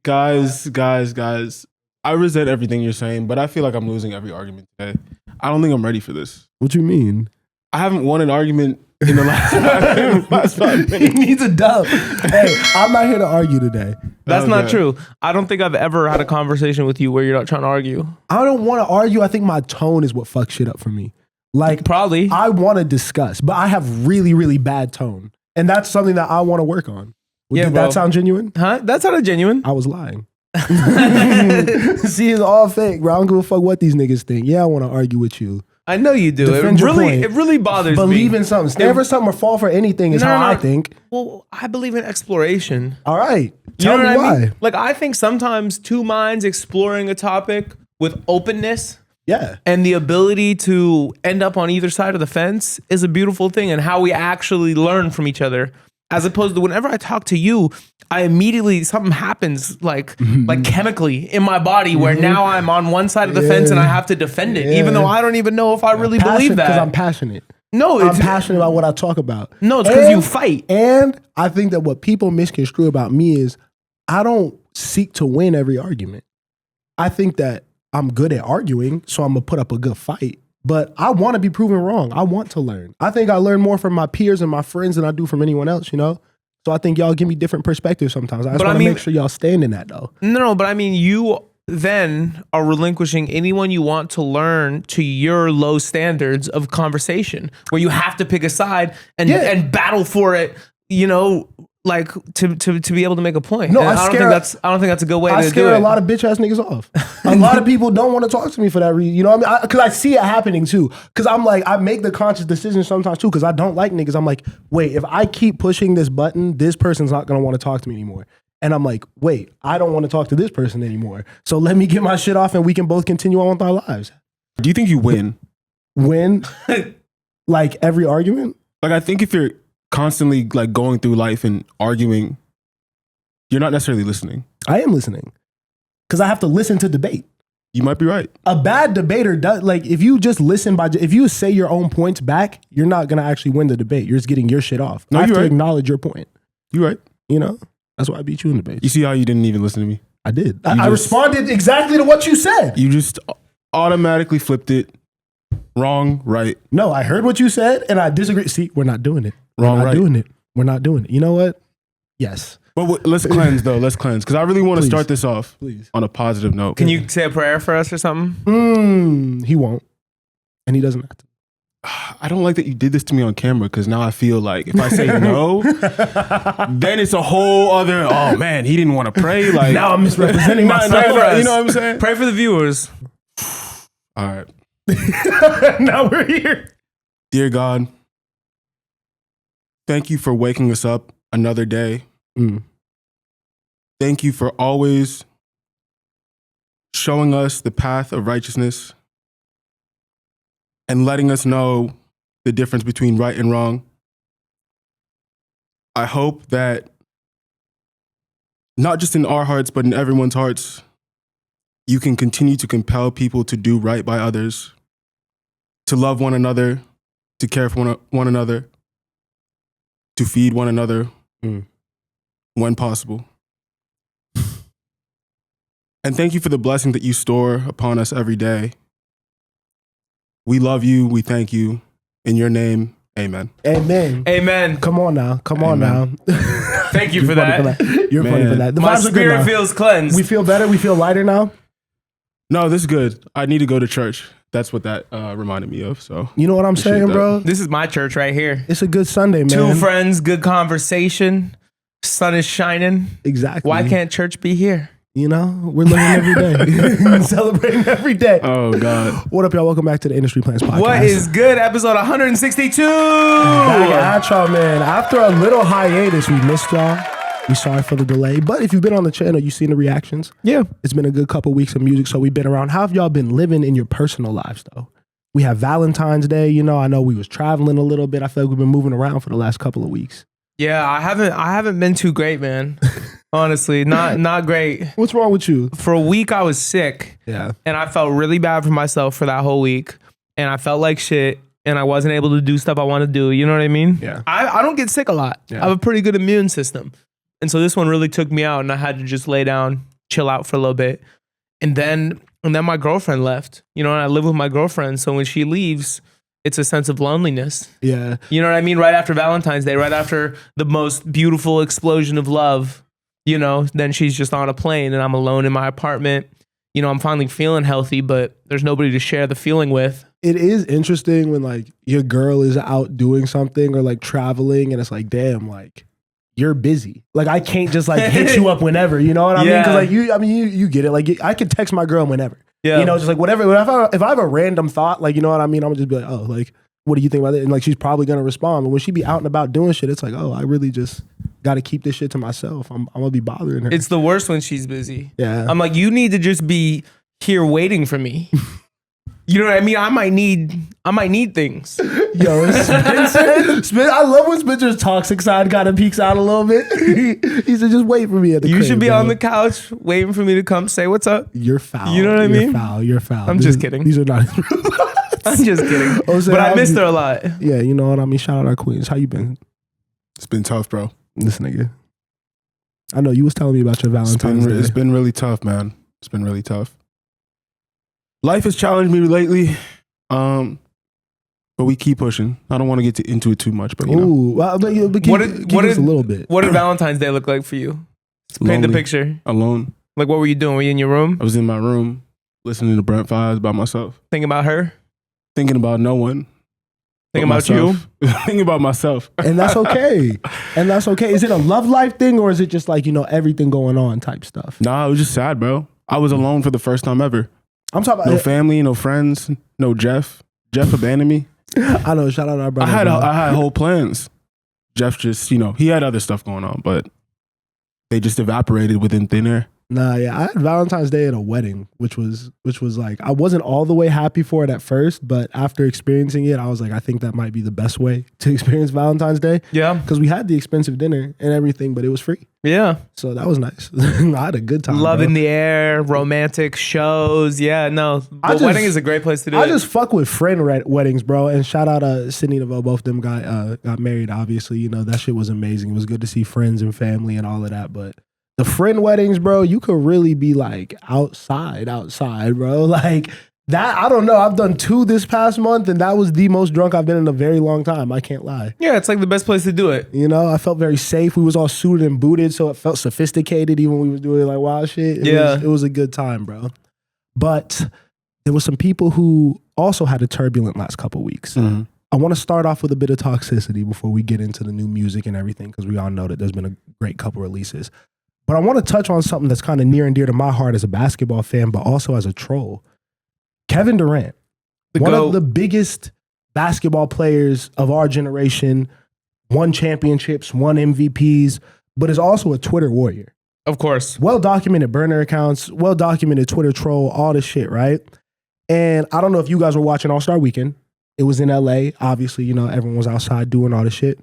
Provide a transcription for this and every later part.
Guys. I resent everything you're saying, but I feel like I'm losing every argument today. I don't think I'm ready for this. What you mean? I haven't won an argument in the last 5 minutes. He needs a dub. Hey, I'm not here to argue today. That's not true. I don't think I've ever had a conversation with you where you're not trying to argue. I don't want to argue. I think my tone is what fucks shit up for me. Like, Probably. I want to discuss, but I have really, really bad tone. And that's something that I want to work on. Yeah, Did bro. that sound genuine? Huh? That sounded genuine. I was lying. See, it's all fake, bro. I don't give a fuck what these niggas think. Yeah, I want to argue with you. I know you do. Defend your point. It really bothers me. Believe in something. Stand for something or fall for anything is how I think. Well, I believe in exploration. All right. You Tell know me what I why. mean? Like, I think sometimes two minds exploring a topic with openness Yeah. and the ability to end up on either side of the fence is a beautiful thing, and how we actually learn from each other. As opposed to whenever I talk to you, I immediately, something happens like chemically in my body where now I'm on one side of the fence and I have to defend it, even though I don't even know if I really believe that. Because I'm passionate. No, I'm passionate about what I talk about. No, it's because you fight. And I think that what people misconstrue about me is I don't seek to win every argument. I think that I'm good at arguing, so I'm going to put up a good fight. But I want to be proven wrong. I want to learn. I think I learn more from my peers and my friends than I do from anyone else, you know? So I think y'all give me different perspectives sometimes. I just want to make sure y'all stand in that, though. No, but I mean, you then are relinquishing anyone you want to learn to your low standards of conversation, where you have to pick a side and battle for it, you know, like to be able to make a point. No, And I don't think that's a good way to do it. I scare a lot of bitch ass niggas off. A lot of people don't want to talk to me for that reason. You know what I mean? Because I see it happening too. Because I'm like, I make the conscious decision sometimes too. Because I don't like niggas. I'm like, wait, if I keep pushing this button, this person's not gonna want to talk to me anymore. And I'm like, wait, I don't want to talk to this person anymore. So let me get my shit off, and we can both continue on with our lives. Do you think you win? Win? Like every argument? Like, I think if you're constantly like going through life and arguing, you're not necessarily listening. I am listening. Because I have to listen to debate. You might be right. A bad debater does, like, if you just listen if you say your own points back, you're not going to actually win the debate. You're just getting your shit off. No, I have you're to right. acknowledge your point. You're right. You know? That's why I beat you in debate. You see how you didn't even listen to me? I did. I responded exactly to what you said. You just automatically flipped it. Wrong, right. No, I heard what you said, and I disagree. See, we're not doing it. Wrong, we're not right. doing it. We're not doing it. You know what? Yes. But let's cleanse, though. Let's cleanse. Because I really want to start this off on a positive note. Can you say a prayer for us or something? He won't. And he doesn't have to. I don't like that you did this to me on camera, because now I feel like if I say no, then it's a whole other, oh man, he didn't want to pray. Like, now I'm misrepresenting myself. You know what I'm saying? Pray for the viewers. All right. Now we're here. Dear God, thank you for waking us up another day. Thank you for always showing us the path of righteousness and letting us know the difference between right and wrong. I hope that not just in our hearts, but in everyone's hearts, you can continue to compel people to do right by others, to love one another, to care for one another, to feed one another when possible. And thank you for the blessing that you store upon us every day. We love you. We thank you. In your name, amen. Amen. Amen. Come on now. Come on now. Thank you for that. You're funny for that. The My vibes are good spirit now. feels cleansed. We feel better. We feel lighter now. No, this is good. I need to go to church. That's what that reminded me of. So You know what I'm saying, bro? This is my church right here. It's a good Sunday, man. Two friends, good conversation. Sun is shining. Exactly. Why can't church be here? You know, we're living every day. Celebrating every day. Oh, God. What up, y'all? Welcome back to the Industry Plans Podcast. What is good? Episode 162. Back at y'all, man. After a little hiatus, we missed y'all. We sorry for the delay. But if you've been on the channel, you've seen the reactions. Yeah. It's been a good couple weeks of music, so we've been around. How have y'all been living in your personal lives, though? We have Valentine's Day. You know, I know we was traveling a little bit. I feel like we've been moving around for the last couple of weeks. Yeah, I haven't been too great, man. Honestly, not great. What's wrong with you? For a week, I was sick. Yeah. And I felt really bad for myself for that whole week. And I felt like shit. And I wasn't able to do stuff I want to do. You know what I mean? Yeah. I don't get sick a lot. Yeah. I have a pretty good immune system. And so this one really took me out, and I had to just lay down chill out for a little bit. And then my girlfriend left, and I live with my girlfriend. So when she leaves, it's a sense of loneliness. Yeah. You know what I mean? Right after Valentine's Day, right after the most beautiful explosion of love, then she's just on a plane and I'm alone in my apartment. I'm finally feeling healthy, but there's nobody to share the feeling with. It is interesting when like your girl is out doing something or like traveling and it's like, damn, like you're busy. Like I can't just like hit you up whenever, you know what I mean? Cause like you get it. Like I can text my girl whenever, just like whatever. If I have a random thought, like, you know what I mean? I'm gonna just be like, oh, like, what do you think about it? And like, she's probably gonna respond. But when she be out and about doing shit, it's like, oh, I really just got to keep this shit to myself. I'm gonna be bothering her. It's the worst when she's busy. Yeah. I'm like, you need to just be here waiting for me. You know what I mean? I might need things. Yo, Spencer, I love when Spencer's toxic side kind of peeks out a little bit. He said, just wait for me at the crib. You should be on the couch waiting for me to come say what's up. You're foul. You know what I mean? You're foul. I'm just kidding. These are not I'm just kidding. But I missed her a lot. Yeah, you know what I mean? Shout out our queens. How you been? It's been tough, bro. This nigga. I know you was telling me about your Valentine's Day. It's been really tough, man. It's been really tough. Life has challenged me lately, but we keep pushing. I don't want to get into it too much, but but keep us a little bit. What did Valentine's Day look like for you? Paint the picture. Alone. Like, what were you doing? Were you in your room? I was in my room listening to Brent Faiyaz by myself. Thinking about her? Thinking about no one. Thinking about you? Thinking about myself. And that's okay. Is it a love life thing or is it just like, everything going on type stuff? Nah, it was just sad, bro. I was alone for the first time ever. I'm talking about no family, no friends, no Jeff. Jeff abandoned me. I know. Shout out our brother. I had whole plans. Jeff just, he had other stuff going on, but they just evaporated within thin air. Nah, yeah. I had Valentine's Day at a wedding, which was like, I wasn't all the way happy for it at first, but after experiencing it, I was like, I think that might be the best way to experience Valentine's Day. Yeah. Because we had the expensive dinner and everything, but it was free. Yeah. So that was nice. I had a good time. Love in the air, romantic shows. Yeah, no. The wedding is a great place to do it. I just fuck with friend weddings, bro. And shout out Sydney DeVoe. Both of them got married, obviously. That shit was amazing. It was good to see friends and family and all of that, but the friend weddings, bro, you could really be like outside, bro. Like that, I don't know. I've done 2 this past month and that was the most drunk I've been in a very long time. I can't lie. Yeah, it's like the best place to do it. I felt very safe. We was all suited and booted, so it felt sophisticated even when we was doing like wild shit. It was a good time, bro. But there was some people who also had a turbulent last couple weeks. Mm-hmm. I want to start off with a bit of toxicity before we get into the new music and everything, because we all know that there's been a great couple releases. But I want to touch on something that's kind of near and dear to my heart as a basketball fan, but also as a troll. Kevin Durant, one of the biggest basketball players of our generation, won championships, won MVPs, but is also a Twitter warrior. Of course. Well-documented burner accounts, well-documented Twitter troll, all this shit, right? And I don't know if you guys were watching All-Star Weekend. It was in LA. Obviously, everyone was outside doing all this shit.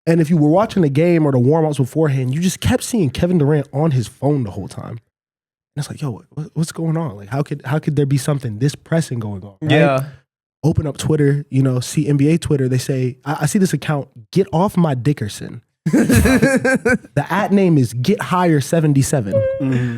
And if you were watching the game or the warm-ups beforehand, you just kept seeing Kevin Durant on his phone the whole time. And it's like, yo, what's going on? Like, how could there be something this pressing going on? Right? Yeah. Open up Twitter, see NBA Twitter. They say, I see this account, Get Off My Dickerson. The @ name is GetHigher77. Mm-hmm.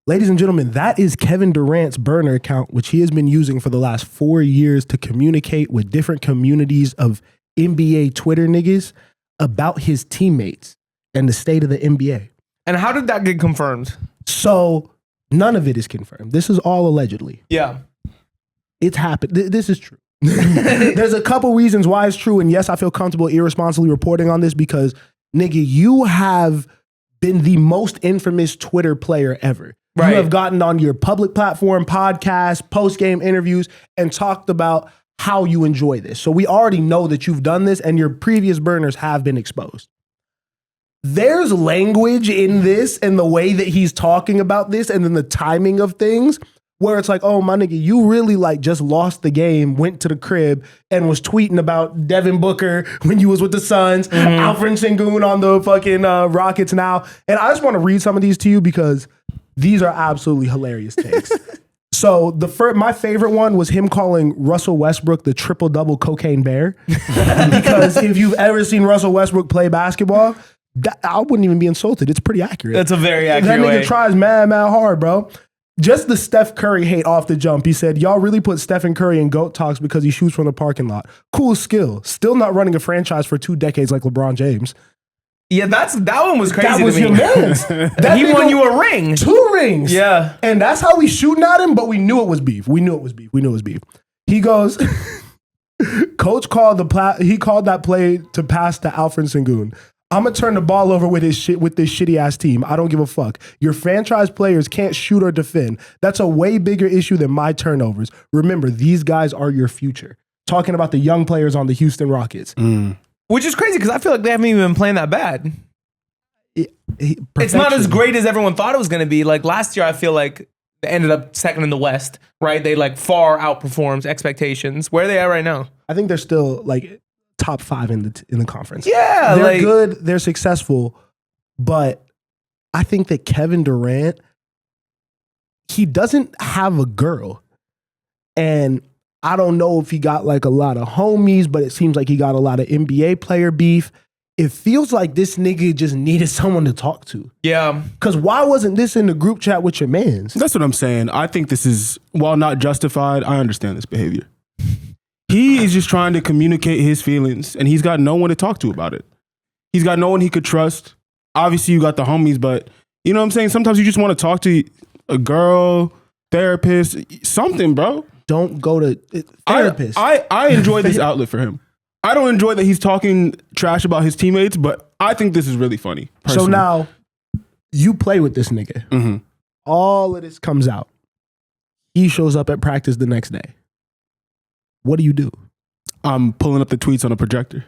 Ladies and gentlemen, that is Kevin Durant's burner account, which he has been using for the last 4 years to communicate with different communities of NBA Twitter niggas about his teammates and the state of the NBA. And how did that get confirmed? So none of it is confirmed. This is all allegedly. Yeah. It's happened. This is true. There's a couple reasons why it's true. And yes, I feel comfortable irresponsibly reporting on this because, nigga, you have been the most infamous Twitter player ever. Right. You have gotten on your public platform, podcast, post-game interviews, and talked about how you enjoy this. So we already know that you've done this and your previous burners have been exposed. There's language in this and the way that he's talking about this and then the timing of things where it's like, oh, my nigga, you really like just lost the game, went to the crib and was tweeting about Devin Booker when you was with the Suns, Alfred Sengun on the fucking Rockets now. And I just want to read some of these to you because these are absolutely hilarious takes. So my favorite one was him calling Russell Westbrook the triple-double cocaine bear. Because if you've ever seen Russell Westbrook play basketball, I wouldn't even be insulted. It's pretty accurate. That's a very accurate That nigga way. tries mad hard, bro. Just the Steph Curry hate off the jump. He said, y'all really put Stephen Curry in GOAT talks because he shoots from the parking lot. Cool skill. Still not running a franchise for 2 decades like LeBron James. Yeah, that one was crazy That was to me. your man's. He won you a ring. 2 rings. Yeah. And that's how we shooting at him, but we knew it was beef. We knew it was beef. He goes, Coach called that play to pass to Alfred Sengun. I'm gonna turn the ball over with this shitty ass team. I don't give a fuck. Your franchise players can't shoot or defend. That's a way bigger issue than my turnovers. Remember, these guys are your future. Talking about the young players on the Houston Rockets. Which is crazy because I feel like they haven't even been playing that bad. It's not as great as everyone thought it was going to be. Like last year, I feel like they ended up second in the West, right? They like far outperforms expectations. Where are they at right now? I think they're still like top 5 in the conference. Yeah, they're good. They're successful, but I think that Kevin Durant, he doesn't have a girl, and I don't know if he got like a lot of homies, but it seems like he got a lot of NBA player beef. It feels like this nigga just needed someone to talk to. Yeah. Because why wasn't this in the group chat with your mans? That's what I'm saying. I think this is, while not justified, I understand this behavior. He is just trying to communicate his feelings, and he's got no one to talk to about it. He's got no one he could trust. Obviously, you got the homies, but you know what I'm saying? Sometimes you just want to talk to a girl, therapist, something, bro. Don't go to therapist. I enjoy this outlet for him. I don't enjoy that he's talking trash about his teammates, but I think this is really funny. Personally. So now, you play with this nigga. Mm-hmm. All of this comes out. He shows up at practice the next day. What do? I'm pulling up the tweets on a projector.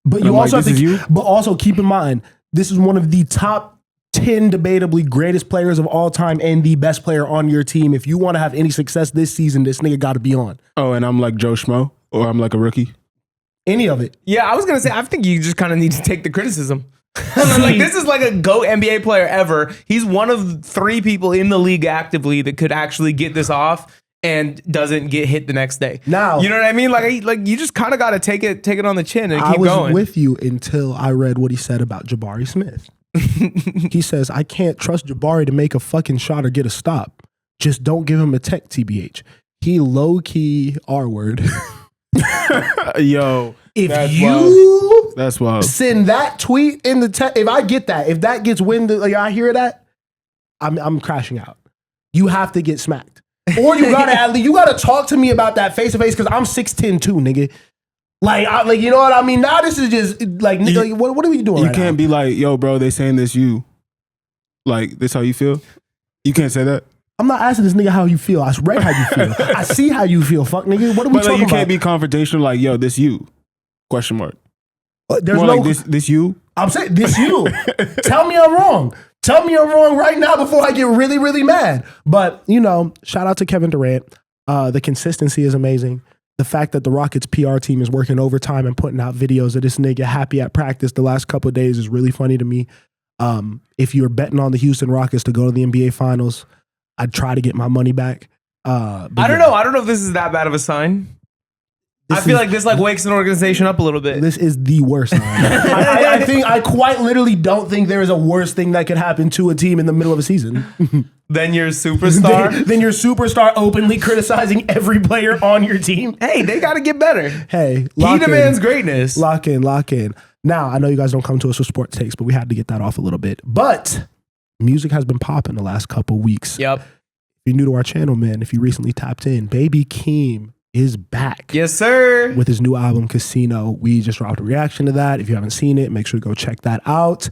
But you also have to, but also keep in mind, this is one of the top 10 debatably greatest players of all time and the best player on your team. If you want to have any success this season, this nigga got to be on. Oh, and I'm like Joe Schmo, or I'm like a rookie. Any of it. Yeah, I was gonna say, I think you just kind of need to take the criticism. Like this is like a GOAT NBA player ever. He's one of 3 people in the league actively that could actually get this off and doesn't get hit the next day. Now, you know what I mean? Like you just kind of got to take it on the chin and keep going. I was with you until I read what he said about Jabari Smith. He says, I can't trust Jabari to make a fucking shot or get a stop. Just don't give him a tech, TBH. He low-key R-word. Yo, that's wild. Send that tweet in the text. If I get that, if that gets wind, like I hear that, I'm crashing out. You have to get smacked. Or you gotta talk to me about that face to face because I'm 6'10" too, nigga. Like you know what I mean? Now this is just like, what are we doing? You can't be like, yo, bro, they saying this you. Like, this how you feel? You can't say that. I'm not asking this nigga how you feel. I read how you feel. I see how you feel. Fuck nigga. What are we talking about? You can't be confrontational like, yo, this you? Question mark. There's more no like this you? I'm saying this you. Tell me I'm wrong. Tell me I'm wrong right now before I get really, really mad. But, you know, shout out to Kevin Durant. The consistency is amazing. The fact that the Rockets PR team is working overtime and putting out videos of this nigga happy at practice the last couple of days is really funny to me. If you're betting on the Houston Rockets to go to the NBA Finals, I'd try to get my money back. I don't know. I don't know if this is that bad of a sign. I feel like this like wakes an organization up a little bit. This is the worst sign. I quite literally don't think there is a worse thing that could happen to a team in the middle of a season. Then your superstar? Then your superstar openly criticizing every player on your team. Hey, they got to get better. Hey, he demands greatness. Lock in. Now, I know you guys don't come to us with sports takes, but we had to get that off a little bit. But music has been popping the last couple weeks. Yep. If you're new to our channel, man, if you recently tapped in, Baby Keem is back. Yes, sir. With his new album, Casino. We just dropped a reaction to that. If you haven't seen it, make sure to go check that out.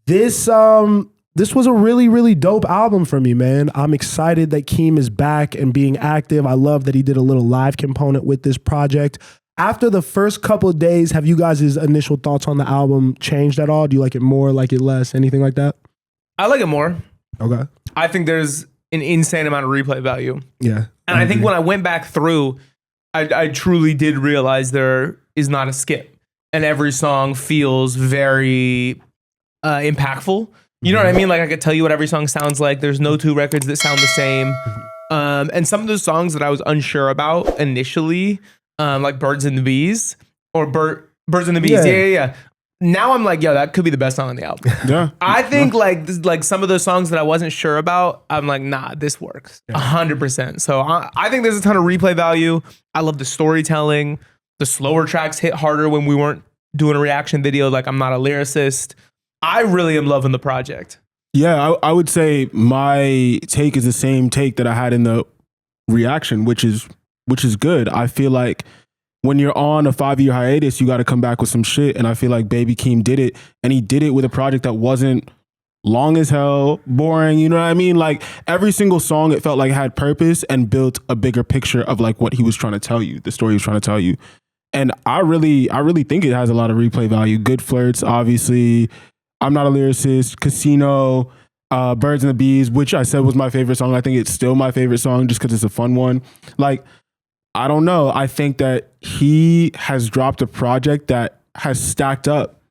This was a really, really dope album for me, man. I'm excited that Keem is back and being active. I love that he did a little live component with this project. After the first couple of days, have you guys' initial thoughts on the album changed at all? Do you like it more, like it less, anything like that? I like it more. Okay. I think there's an insane amount of replay value. Yeah. And I think when I went back through, I truly did realize there is not a skip. And every song feels very impactful. You know what I mean? Like I could tell you what every song sounds like. There's no 2 records that sound the same. And some of those songs that I was unsure about initially, like Birds and the Bees or Birds and the Bees. Yeah. now I'm like, yo, that could be the best song on the album. Yeah. I think like some of those songs that I wasn't sure about, I'm like, nah, this works 100%. So I think there's a ton of replay value. I love the storytelling. The slower tracks hit harder when we weren't doing a reaction video. Like, I'm not a lyricist. I really am loving the project. Yeah, I would say my take is the same take that I had in the reaction, which is good. I feel like when you're on a 5-year hiatus, you got to come back with some shit. And I feel like Baby Keem did it. And he did it with a project that wasn't long as hell, boring. You know what I mean? Like, every single song, it felt like it had purpose and built a bigger picture of like what he was trying to tell you, the story he was trying to tell you. And I really think it has a lot of replay value. Good Flirts, obviously. I'm Not a Lyricist, Casino, Birds and the Bees, which I said was my favorite song. I think it's still my favorite song just because it's a fun one. Like, I don't know. I think that he has dropped a project that has stacked up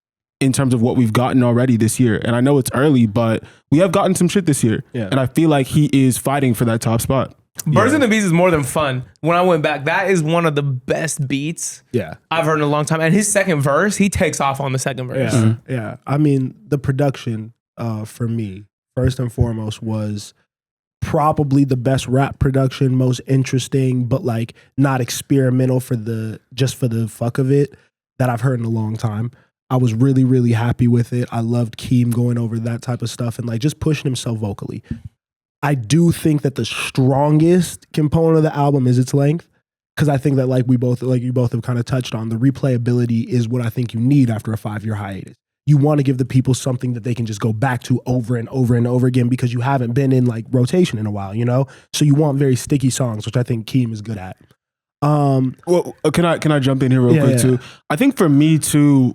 in terms of what we've gotten already this year. And I know it's early, but we have gotten some shit this year. Yeah. And I feel like he is fighting for that top spot. Birds and the Bees is more than fun. When I went back, that is one of the best beats I've heard in a long time. And his second verse, he takes off on the second verse. Yeah, yeah. I mean, the production for me, first and foremost, was probably the best rap production, most interesting, but like not experimental for the fuck of it that I've heard in a long time. I was really, really happy with it. I loved Keem going over that type of stuff and like just pushing himself vocally. I do think that the strongest component of the album is its length, because I think that like you both have kind of touched on, the replayability is what I think you need after a 5-year hiatus. You want to give the people something that they can just go back to over and over and over again because you haven't been in like rotation in a while, you know? So you want very sticky songs, which I think Keem is good at. Well, can I jump in here real quick too? I think for me too,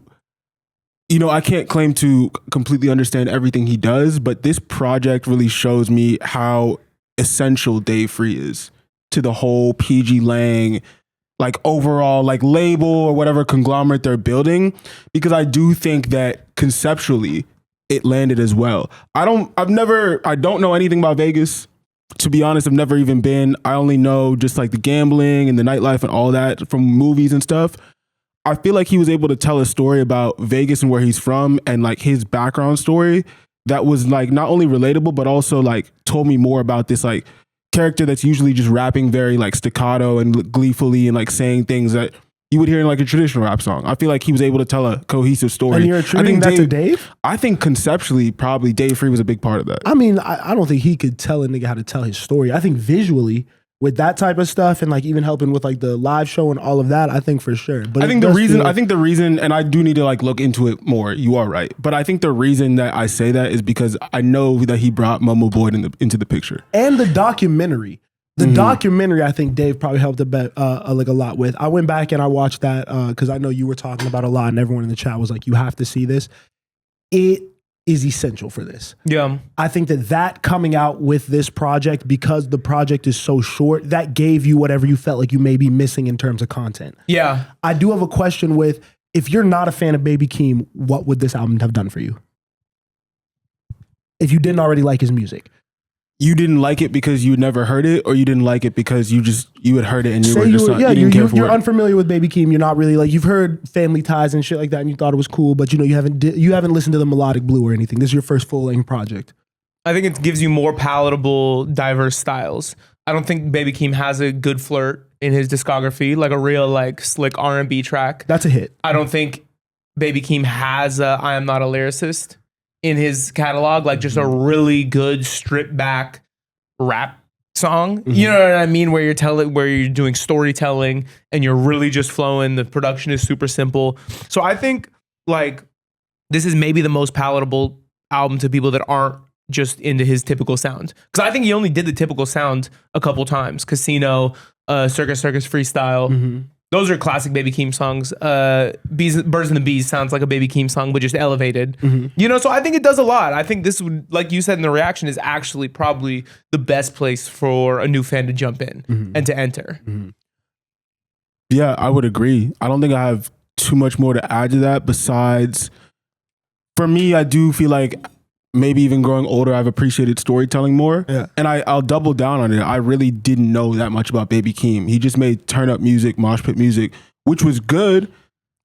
you know, I can't claim to completely understand everything he does, but this project really shows me how essential Dave Free is to the whole PG Lang, like overall like label or whatever conglomerate they're building, because I do think that conceptually it landed as well. I don't know anything about Vegas. To be honest, I've never even been. I only know just like the gambling and the nightlife and all that from movies and stuff. I feel like he was able to tell a story about Vegas and where he's from and like his background story that was like not only relatable, but also like told me more about this like character that's usually just rapping very like staccato and gleefully and like saying things that you would hear in like a traditional rap song. I feel like he was able to tell a cohesive story. And you're attributing that to Dave? I think conceptually, probably Dave Free was a big part of that. I mean, I don't think he could tell a nigga how to tell his story. I think visually, with that type of stuff and like even helping with like the live show and all of that, I think for sure. But I think the reason, and I do need to like look into it more. You are right, but I think the reason that I say that is because I know that he brought Momo Boyd into the picture and the documentary. The documentary, I think Dave probably helped like a lot with. I went back and I watched that because I know you were talking about a lot, and everyone in the chat was like, "You have to see this." It is essential for this. Yeah, I think that coming out with this project, because the project is so short, that gave you whatever you felt like you may be missing in terms of content. Yeah, I do have a question with: if you're not a fan of Baby Keem, what would this album have done for you? If you didn't already like his music. You didn't like it because you never heard it, or you didn't like it because you had heard it and you didn't care for it? You're unfamiliar with Baby Keem. You're not really like, you've heard Family Ties and shit like that and you thought it was cool, but you know, you haven't listened to the Melodic Blue or anything. This is your first full-length project. I think it gives you more palatable, diverse styles. I don't think Baby Keem has a Good Flirt in his discography, like a real like slick R&B track. That's a hit. I don't think Baby Keem has a I Am Not a Lyricist in his catalog, like just a really good stripped back rap song. You know what I mean? Where you're doing storytelling and you're really just flowing. The production is super simple. So I think like this is maybe the most palatable album to people that aren't just into his typical sound. Because I think he only did the typical sound a couple times. Casino, Circus Freestyle. Those are classic Baby Keem songs. Birds and the Bees sounds like a Baby Keem song, but just elevated. You know, so I think it does a lot. I think this would, like you said in the reaction, is actually probably the best place for a new fan to jump in and to enter. Yeah, I would agree. I don't think I have too much more to add to that besides, for me, I do feel like maybe even growing older, I've appreciated storytelling more. Yeah. And I'll double down on it. I really didn't know that much about Baby Keem. He just made turn up music, mosh pit music, which was good.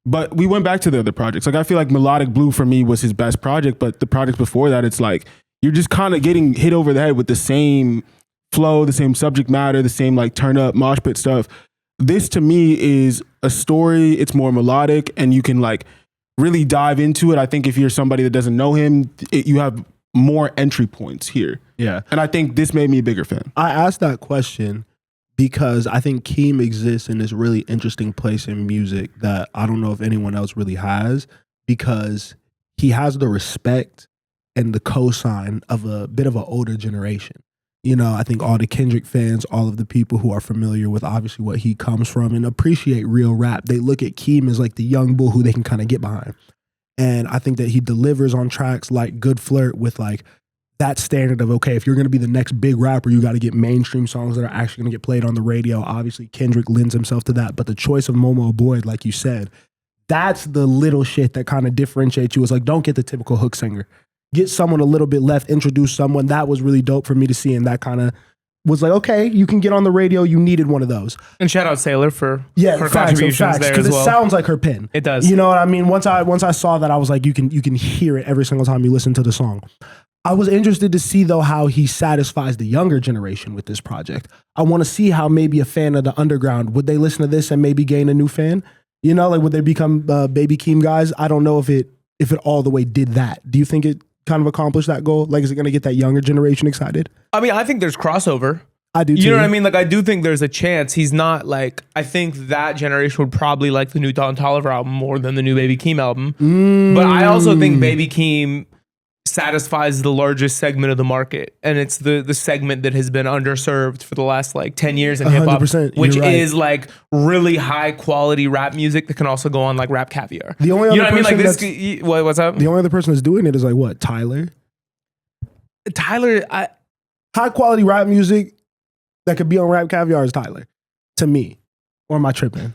But we went back to the other projects. Like I feel like Melodic Blue for me was his best project, but the projects before that, it's like you're just kind of getting hit over the head with the same flow, the same subject matter, the same like turn up mosh pit stuff. This to me is a story. It's more melodic, and you can like really dive into it. I think if you're somebody that doesn't know him, you have more entry points here. Yeah. And I think this made me a bigger fan. I asked that question because I think Keem exists in this really interesting place in music that I don't know if anyone else really has, because he has the respect and the cosign of a bit of an older generation. You know, I think all the Kendrick fans, all of the people who are familiar with obviously what he comes from and appreciate real rap, they look at Keem as like the young bull who they can kind of get behind. And I think that he delivers on tracks like Good Flirt with like that standard of, okay, if you're going to be the next big rapper, you got to get mainstream songs that are actually going to get played on the radio. Obviously, Kendrick lends himself to that. But the choice of Momo Boyd, like you said, that's the little shit that kind of differentiates you. It's like, don't get the typical hook singer. Get someone a little bit left, introduce someone. That was really dope for me to see. And that kind of was like, okay, you can get on the radio. You needed one of those. And shout out Sailor for her facts, contributions there because as well. it sounds like her pen. It does. You know what I mean? Once I saw that, I was like, you can hear it every single time you listen to the song. I was interested to see though how he satisfies the younger generation with this project. I want to see how maybe a fan of the underground, would they listen to this and maybe gain a new fan? You know, like would they become Baby Keem guys? I don't know if it all the way did that. Do you think it kind of accomplished that goal? Like, is it going to get that younger generation excited? I mean, I think there's crossover. I do too. You know what I mean? Like, I do think there's a chance. He's not like, I think that generation would probably like the new Don Toliver album more than the new Baby Keem album. But I also think Baby Keem satisfies the largest segment of the market. And it's the segment that has been underserved for the last like 10 years in hip hop, 100%, which you're right. is like really high quality rap music that can also go on like Rap Caviar. The only other you know what I mean? Like person this, what's up? The only other person that's doing it is like what? Tyler? High quality rap music that could be on Rap Caviar is Tyler, to me. Or am I tripping?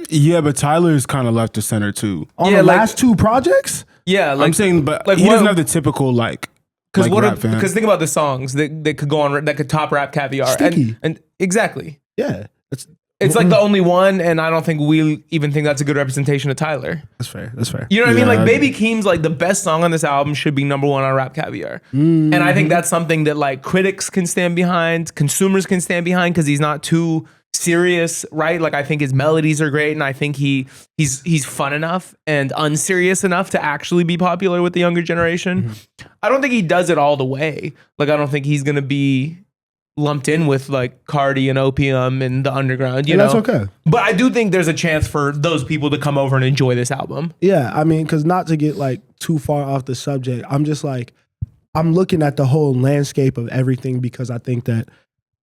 Yeah, but Tyler's kind of left the center too. On the last two projects? Yeah, like, I'm saying, but like he doesn't have the typical like rap fan. Because think about the songs that could go on, that could top Rap Caviar. Sticky. And exactly. Yeah. It's like the only one, and I don't think we even think that's a good representation of Tyler. That's fair. You know what I mean? Yeah. Like Baby Keem's like the best song on this album should be number one on Rap Caviar. And I think that's something that like critics can stand behind, consumers can stand behind, because he's not too serious, right? Like I think his melodies are great, and I think he's fun enough and unserious enough to actually be popular with the younger generation. I don't think he does it all the way. Like I don't think he's gonna be lumped in with like Cardi and Opium and the underground, you know? That's okay. But I do think there's a chance for those people to come over and enjoy this album. Yeah, I mean, because not to get like too far off the subject, I'm just like, I'm looking at the whole landscape of everything, because I think that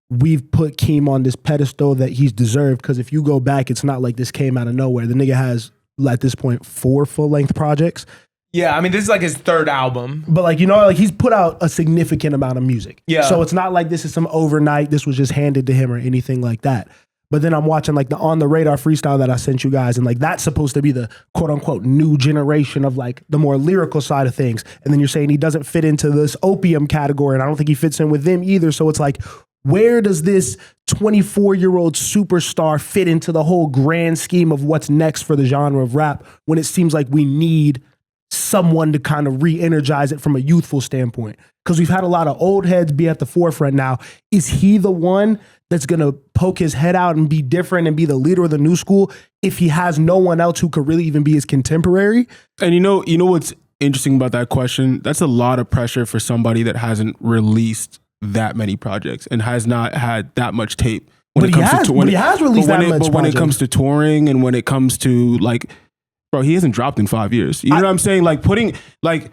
we've put Keem on this pedestal that he's deserved. Because if you go back, it's not like this came out of nowhere. The nigga has, at this point, 4 full-length projects. Yeah, I mean, this is like his third album. But like, you know, like he's put out a significant amount of music. Yeah. So it's not like this is some overnight, this was just handed to him or anything like that. But then I'm watching like the On the Radar freestyle that I sent you guys, and like that's supposed to be the quote unquote new generation of like the more lyrical side of things. And then you're saying he doesn't fit into this Opium category, and I don't think he fits in with them either. So it's like, where does this 24-year-old superstar fit into the whole grand scheme of what's next for the genre of rap, when it seems like we need someone to kind of re-energize it from a youthful standpoint? Because we've had a lot of old heads be at the forefront now. Is he the one that's going to poke his head out and be different and be the leader of the new school if he has no one else who could really even be his contemporary? And you know what's interesting about that question? That's a lot of pressure for somebody that hasn't released that many projects and has not had that much tape. But he has released that much. But when it comes to touring and when it comes to like, bro, he hasn't dropped in 5 years. You know what I'm saying? Like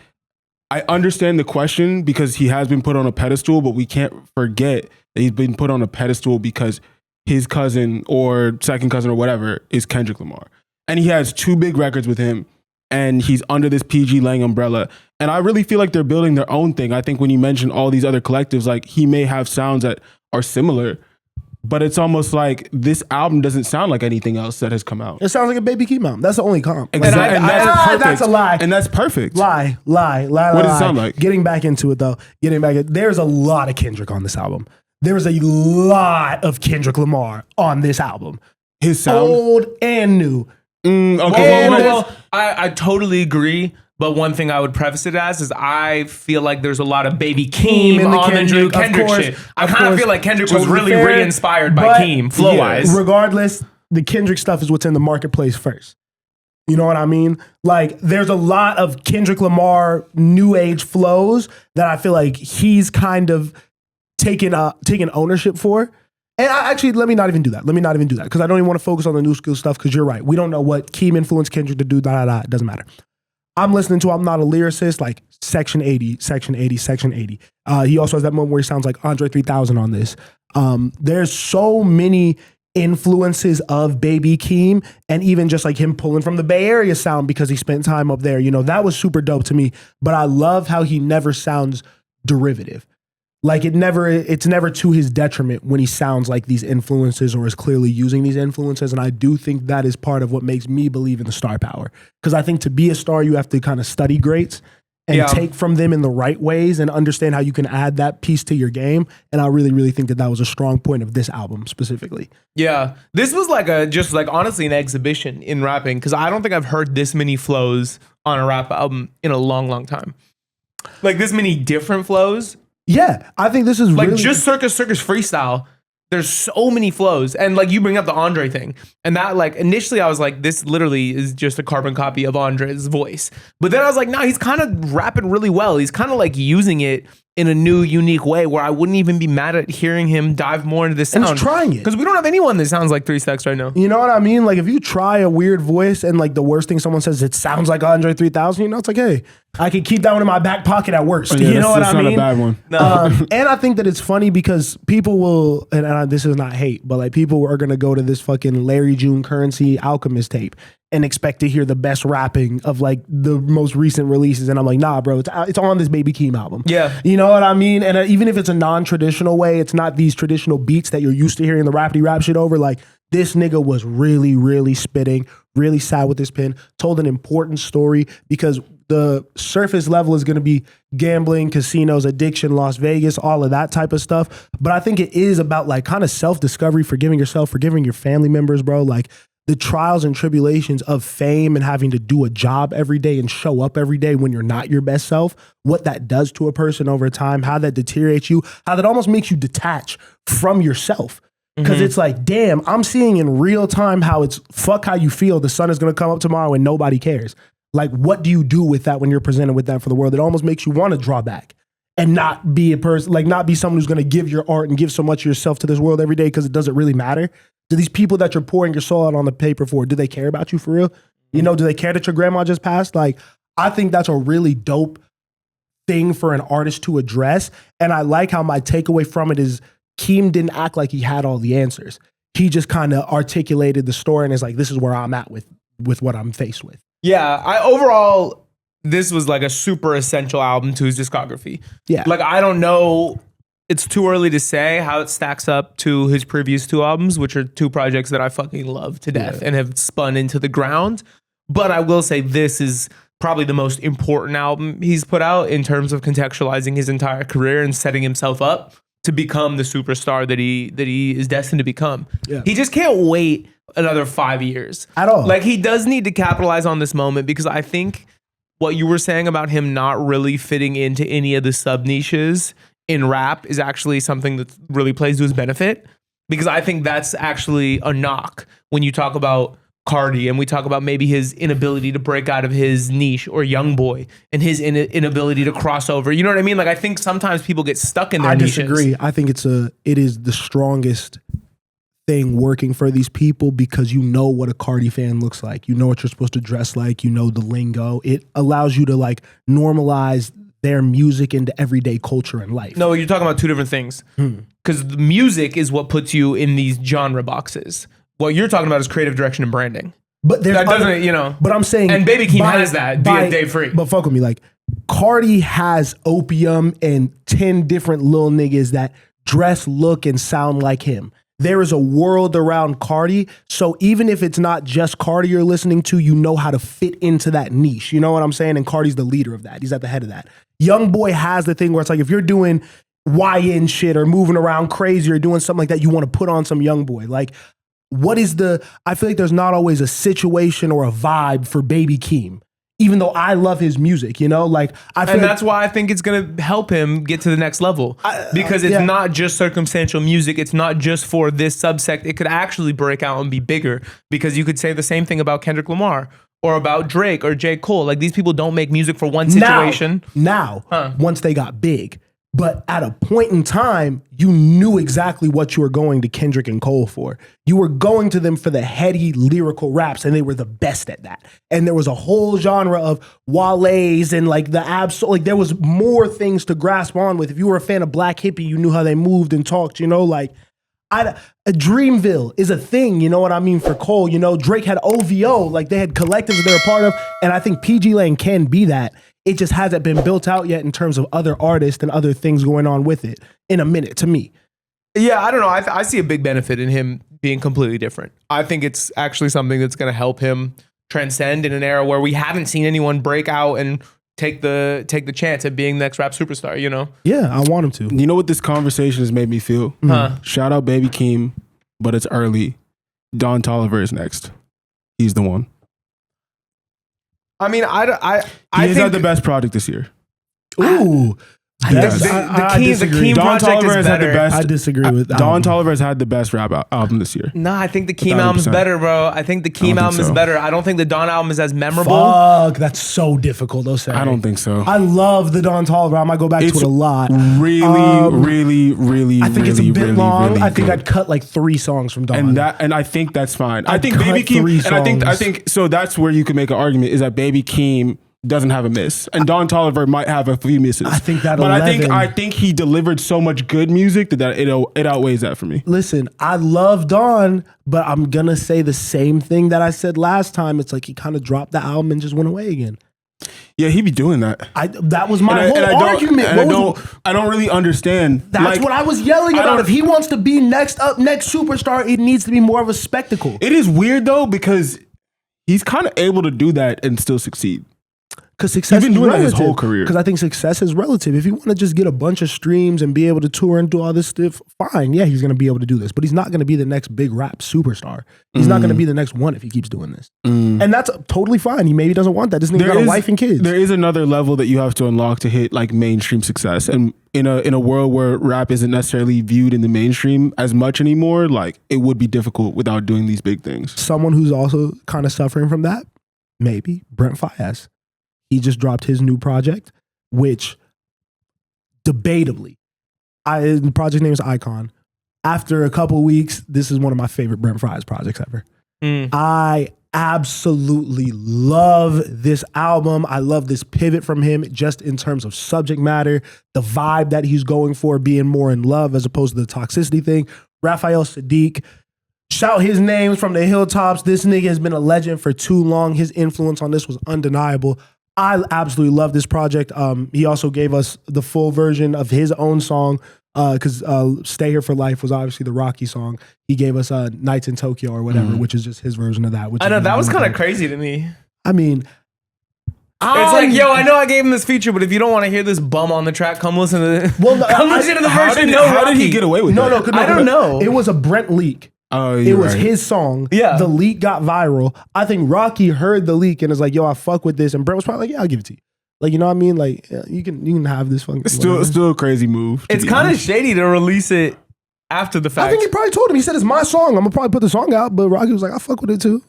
I understand the question because he has been put on a pedestal, but we can't forget that he's been put on a pedestal because his cousin or second cousin or whatever is Kendrick Lamar. And he has 2 big records with him, and he's under this PG Lang umbrella. And I really feel like they're building their own thing. I think when you mention all these other collectives, like he may have sounds that are similar, but it's almost like this album doesn't sound like anything else that has come out. It sounds like a Baby Keem album. That's the only comp. Exactly. And that's perfect. That's a lie. And that's perfect. Lie. What does it sound like? Getting back into it though. There's a lot of Kendrick on this album. There's a lot of Kendrick Lamar on this album. His sound? Old and new. I totally agree. But one thing I would preface it as is I feel like there's a lot of Baby Keem in the on the new Kendrick shit. I kind of feel like Kendrick was really re-inspired by Keem, flow-wise. Regardless, the Kendrick stuff is what's in the marketplace first. You know what I mean? Like, there's a lot of Kendrick Lamar new age flows that I feel like he's kind of taking ownership for. And let me not even do that. Because I don't even want to focus on the new school stuff, because you're right. We don't know what Keem influenced Kendrick to do, It doesn't matter. I'm listening to I'm Not a Lyricist, like Section 80. He also has that moment where he sounds like Andre 3000 on this. There's so many influences of Baby Keem, and even just like him pulling from the Bay Area sound because he spent time up there. You know, that was super dope to me. But I love how he never sounds derivative. Like it's never to his detriment when he sounds like these influences or is clearly using these influences. And I do think that is part of what makes me believe in the star power. Because I think to be a star, you have to kind of study greats and take from them in the right ways and understand how you can add that piece to your game. And I really, really think that was a strong point of this album specifically. Yeah. This was honestly an exhibition in rapping, because I don't think I've heard this many flows on a rap album in a long, long time. Like this many different flows. Yeah, I think this is like really just Circus freestyle. There's so many flows, and like you bring up the Andre thing, and that like initially I was like, this literally is just a carbon copy of Andre's voice. But then I was like, no, he's kind of rapping really well. He's kind of like using it in a new, unique way where I wouldn't even be mad at hearing him dive more into this sound. And he's trying it. Because we don't have anyone that sounds like 3 Stacks right now. You know what I mean? Like if you try a weird voice and like the worst thing someone says, it sounds like Andre 3000, you know, it's like, hey, I can keep that one in my back pocket at worst. Yeah, you know what I mean? That's not a bad one. No. And I think that it's funny because people will, and this is not hate, but like people are going to go to this fucking Larry June Currency Alchemist tape and expect to hear the best rapping of like the most recent releases. And I'm like, nah, bro, it's on this Baby Keem album. Yeah. You know what I mean? And even if it's a non-traditional way, it's not these traditional beats that you're used to hearing the rapidy rap shit over. Like this nigga was really, really spitting, really sat with his pen, told an important story, because the surface level is going to be gambling, casinos, addiction, Las Vegas, all of that type of stuff. But I think it is about like kind of self-discovery, forgiving yourself, forgiving your family members, bro. Like the trials and tribulations of fame and having to do a job every day and show up every day when you're not your best self, what that does to a person over time, how that deteriorates you, how that almost makes you detach from yourself. Because it's like, damn, I'm seeing in real time how it's fuck how you feel. The sun is going to come up tomorrow and nobody cares. Like, what do you do with that when you're presented with that for the world? It almost makes you want to draw back and not be a person, like not be someone who's going to give your art and give so much of yourself to this world every day because it doesn't really matter. Do these people that you're pouring your soul out on the paper for, do they care about you for real? You know, do they care that your grandma just passed? Like, I think that's a really dope thing for an artist to address. And I like how my takeaway from it is Keem didn't act like he had all the answers. He just kind of articulated the story and is like, this is where I'm at with what I'm faced with. Yeah, overall, this was like a super essential album to his discography. Yeah. Like, I don't know, it's too early to say how it stacks up to his previous 2 albums, which are 2 projects that I fucking love to death and have spun into the ground. But I will say this is probably the most important album he's put out in terms of contextualizing his entire career and setting himself up to become the superstar that he is destined to become. Yeah. He just can't wait another 5 years. At all. Like, he does need to capitalize on this moment, because I think what you were saying about him not really fitting into any of the sub niches in rap is actually something that really plays to his benefit, because I think that's actually a knock when you talk about Cardi and we talk about maybe his inability to break out of his niche, or Youngboy and his inability to cross over. You know what I mean? Like, I think sometimes people get stuck in their niches. I disagree. I think it is the strongest thing working for these people, because you know what a Cardi fan looks like. You know what you're supposed to dress like. You know the lingo. It allows you to like normalize their music into everyday culture and life. No, you're talking about 2 different things. Because the music is what puts you in these genre boxes. What you're talking about is creative direction and branding. But that doesn't, you know. But I'm saying, and Baby Keem has that. Day free. But fuck with me, like Cardi has Opium and 10 different little niggas that dress, look, and sound like him. There is a world around Cardi. So even if it's not just Cardi you're listening to, you know how to fit into that niche. You know what I'm saying? And Cardi's the leader of that. He's at the head of that. Youngboy has the thing where it's like, if you're doing YN shit or moving around crazy or doing something like that, you want to put on some Youngboy. Like, I feel like there's not always a situation or a vibe for Baby Keem, even though I love his music, you know, like I feel and like, that's why I think it's gonna help him get to the next level because it's not just circumstantial music. It's not just for this subsect. It could actually break out and be bigger because you could say the same thing about Kendrick Lamar or about Drake or J. Cole. Like these people don't make music for one situation. Now, once they got big. But at a point in time, you knew exactly what you were going to Kendrick and Cole for. You were going to them for the heady lyrical raps, and they were the best at that. And there was a whole genre of Wale's and like like there was more things to grasp on with. If you were a fan of Black Hippie, you knew how they moved and talked, you know, like a Dreamville is a thing, you know what I mean, for Cole. You know, Drake had OVO, like they had collectives they're a part of, and I think PG Lane can be that. It just hasn't been built out yet in terms of other artists and other things going on with it in a minute, to me. Yeah, I don't know. I see a big benefit in him being completely different. I think it's actually something that's going to help him transcend in an era where we haven't seen anyone break out and take the chance at being the next rap superstar, you know? Yeah, I want him to. You know what this conversation has made me feel? Shout out Baby Keem, but it's early. Don Toliver is next. He's the one. I mean, I He's think had the best product this year. Ooh. the Keem Don project Toliver is has had the better. best. I disagree with that. Don Toliver has had the best rap album this year. No, I think the Keem 1,000%. album's better, bro. I think the Keem album is so. better. I don't think the Don album is as memorable. Fuck, that's so difficult, though, Sarah. I don't think so. I love the Don Toliver. I might go back to it a lot. Really, I think it's a bit really, long. really I think good. I'd cut like 3 songs from Don. And I think that's fine. I I'd think cut Baby 3 Keem, and I songs. think so. That's where you can make an argument is that Baby Keem doesn't have a miss, and Don Toliver might have a few misses. I think that but 11 I think he delivered so much good music that it outweighs that for me. Listen, I love Don, but I'm going to say the same thing that I said last time. It's like he kind of dropped the album and just went away again. Yeah, he be doing that. That was my whole argument. I don't really understand. That's what I was yelling about. If he wants to be next superstar, it needs to be more of a spectacle. It is weird though because he's kind of able to do that and still succeed. Because success He's been is doing that relative. his whole career. Because I think success is relative. If you want to just get a bunch of streams and be able to tour and do all this stuff, fine. Yeah, he's going to be able to do this. But he's not going to be the next big rap superstar. He's not going to be the next one if he keeps doing this. And that's totally fine. He maybe doesn't want that. This nigga got a wife and kids. There is another level that you have to unlock to hit like mainstream success. And in a world where rap isn't necessarily viewed in the mainstream as much anymore, like it would be difficult without doing these big things. Someone who's also kind of suffering from that, maybe Brent Faiyaz. He just dropped his new project, which debatably, the project name is Icon. After a couple of weeks, this is one of my favorite Brent Faiyaz projects ever. I absolutely love this album. I love this pivot from him just in terms of subject matter, the vibe that he's going for, being more in love as opposed to the toxicity thing. Raphael Sadiq, shout his names from the hilltops. This nigga has been a legend for too long. His influence on this was undeniable. I absolutely love this project. He also gave us the full version of his own song because Stay Here for Life was obviously the Rocky song. He gave us Nights in Tokyo or whatever, which is just his version of that. Which I know, that was kind of crazy to me. I mean, it's like, yo, I know I gave him this feature, but if you don't want to hear this bum on the track, come listen to the version. How did he get away with that? No, I don't know. It was a Brent leak. Oh, it was his song. Yeah. The leak got viral. I think Rocky heard the leak and is like, yo, I fuck with this. And Brent was probably like, yeah, I'll give it to you. Like, you know what I mean? Like, yeah, you can have this fucking. Still a crazy move. It's kind of shady to release it after the fact. I think he probably told him. He said it's my song. I'm gonna probably put the song out. But Rocky was like, I fuck with it too.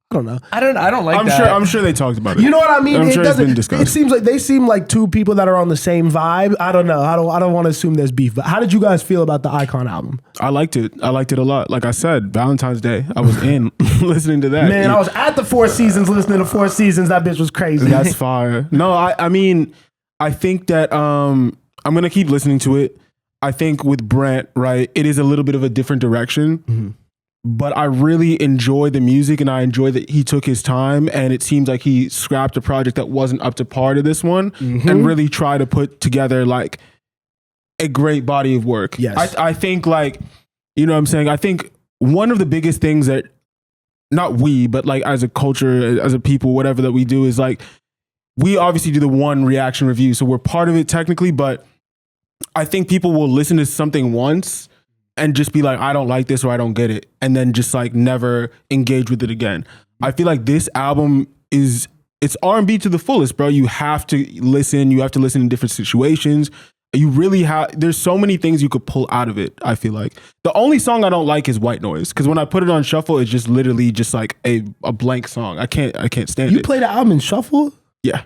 I don't know. I don't like that. I'm sure they talked about it. You know what I mean? I'm It sure it's been doesn't. discussed. It seems like they seem like two people that are on the same vibe. I don't know. I don't want to assume there's beef. But how did you guys feel about the Icon album? I liked it. I liked it a lot. Like I said, Valentine's Day, I was in listening to that. Man, I was at the Four Seasons listening to Four Seasons. That bitch was crazy. That's fire. No, I mean, I think that I'm gonna keep listening to it. I think with Brent, right, it is a little bit of a different direction. But I really enjoy the music and I enjoy that he took his time and it seems like he scrapped a project that wasn't up to par to this one and really tried to put together like a great body of work. Yes. I think like, you know what I'm saying? I think one of the biggest things that, not we, but like as a culture, as a people, whatever that we do is like, we obviously do the one reaction review. So we're part of it technically, but I think people will listen to something once and just be like, I don't like this or I don't get it, and then just like never engage with it again. I feel like this album it's R&B to the fullest, bro. You have to listen. You have to listen in different situations. You really have. There's so many things you could pull out of it. I feel like the only song I don't like is White Noise, because when I put it on shuffle, it's just literally just like a blank song. I can't stand it. You play the album in shuffle? Yeah.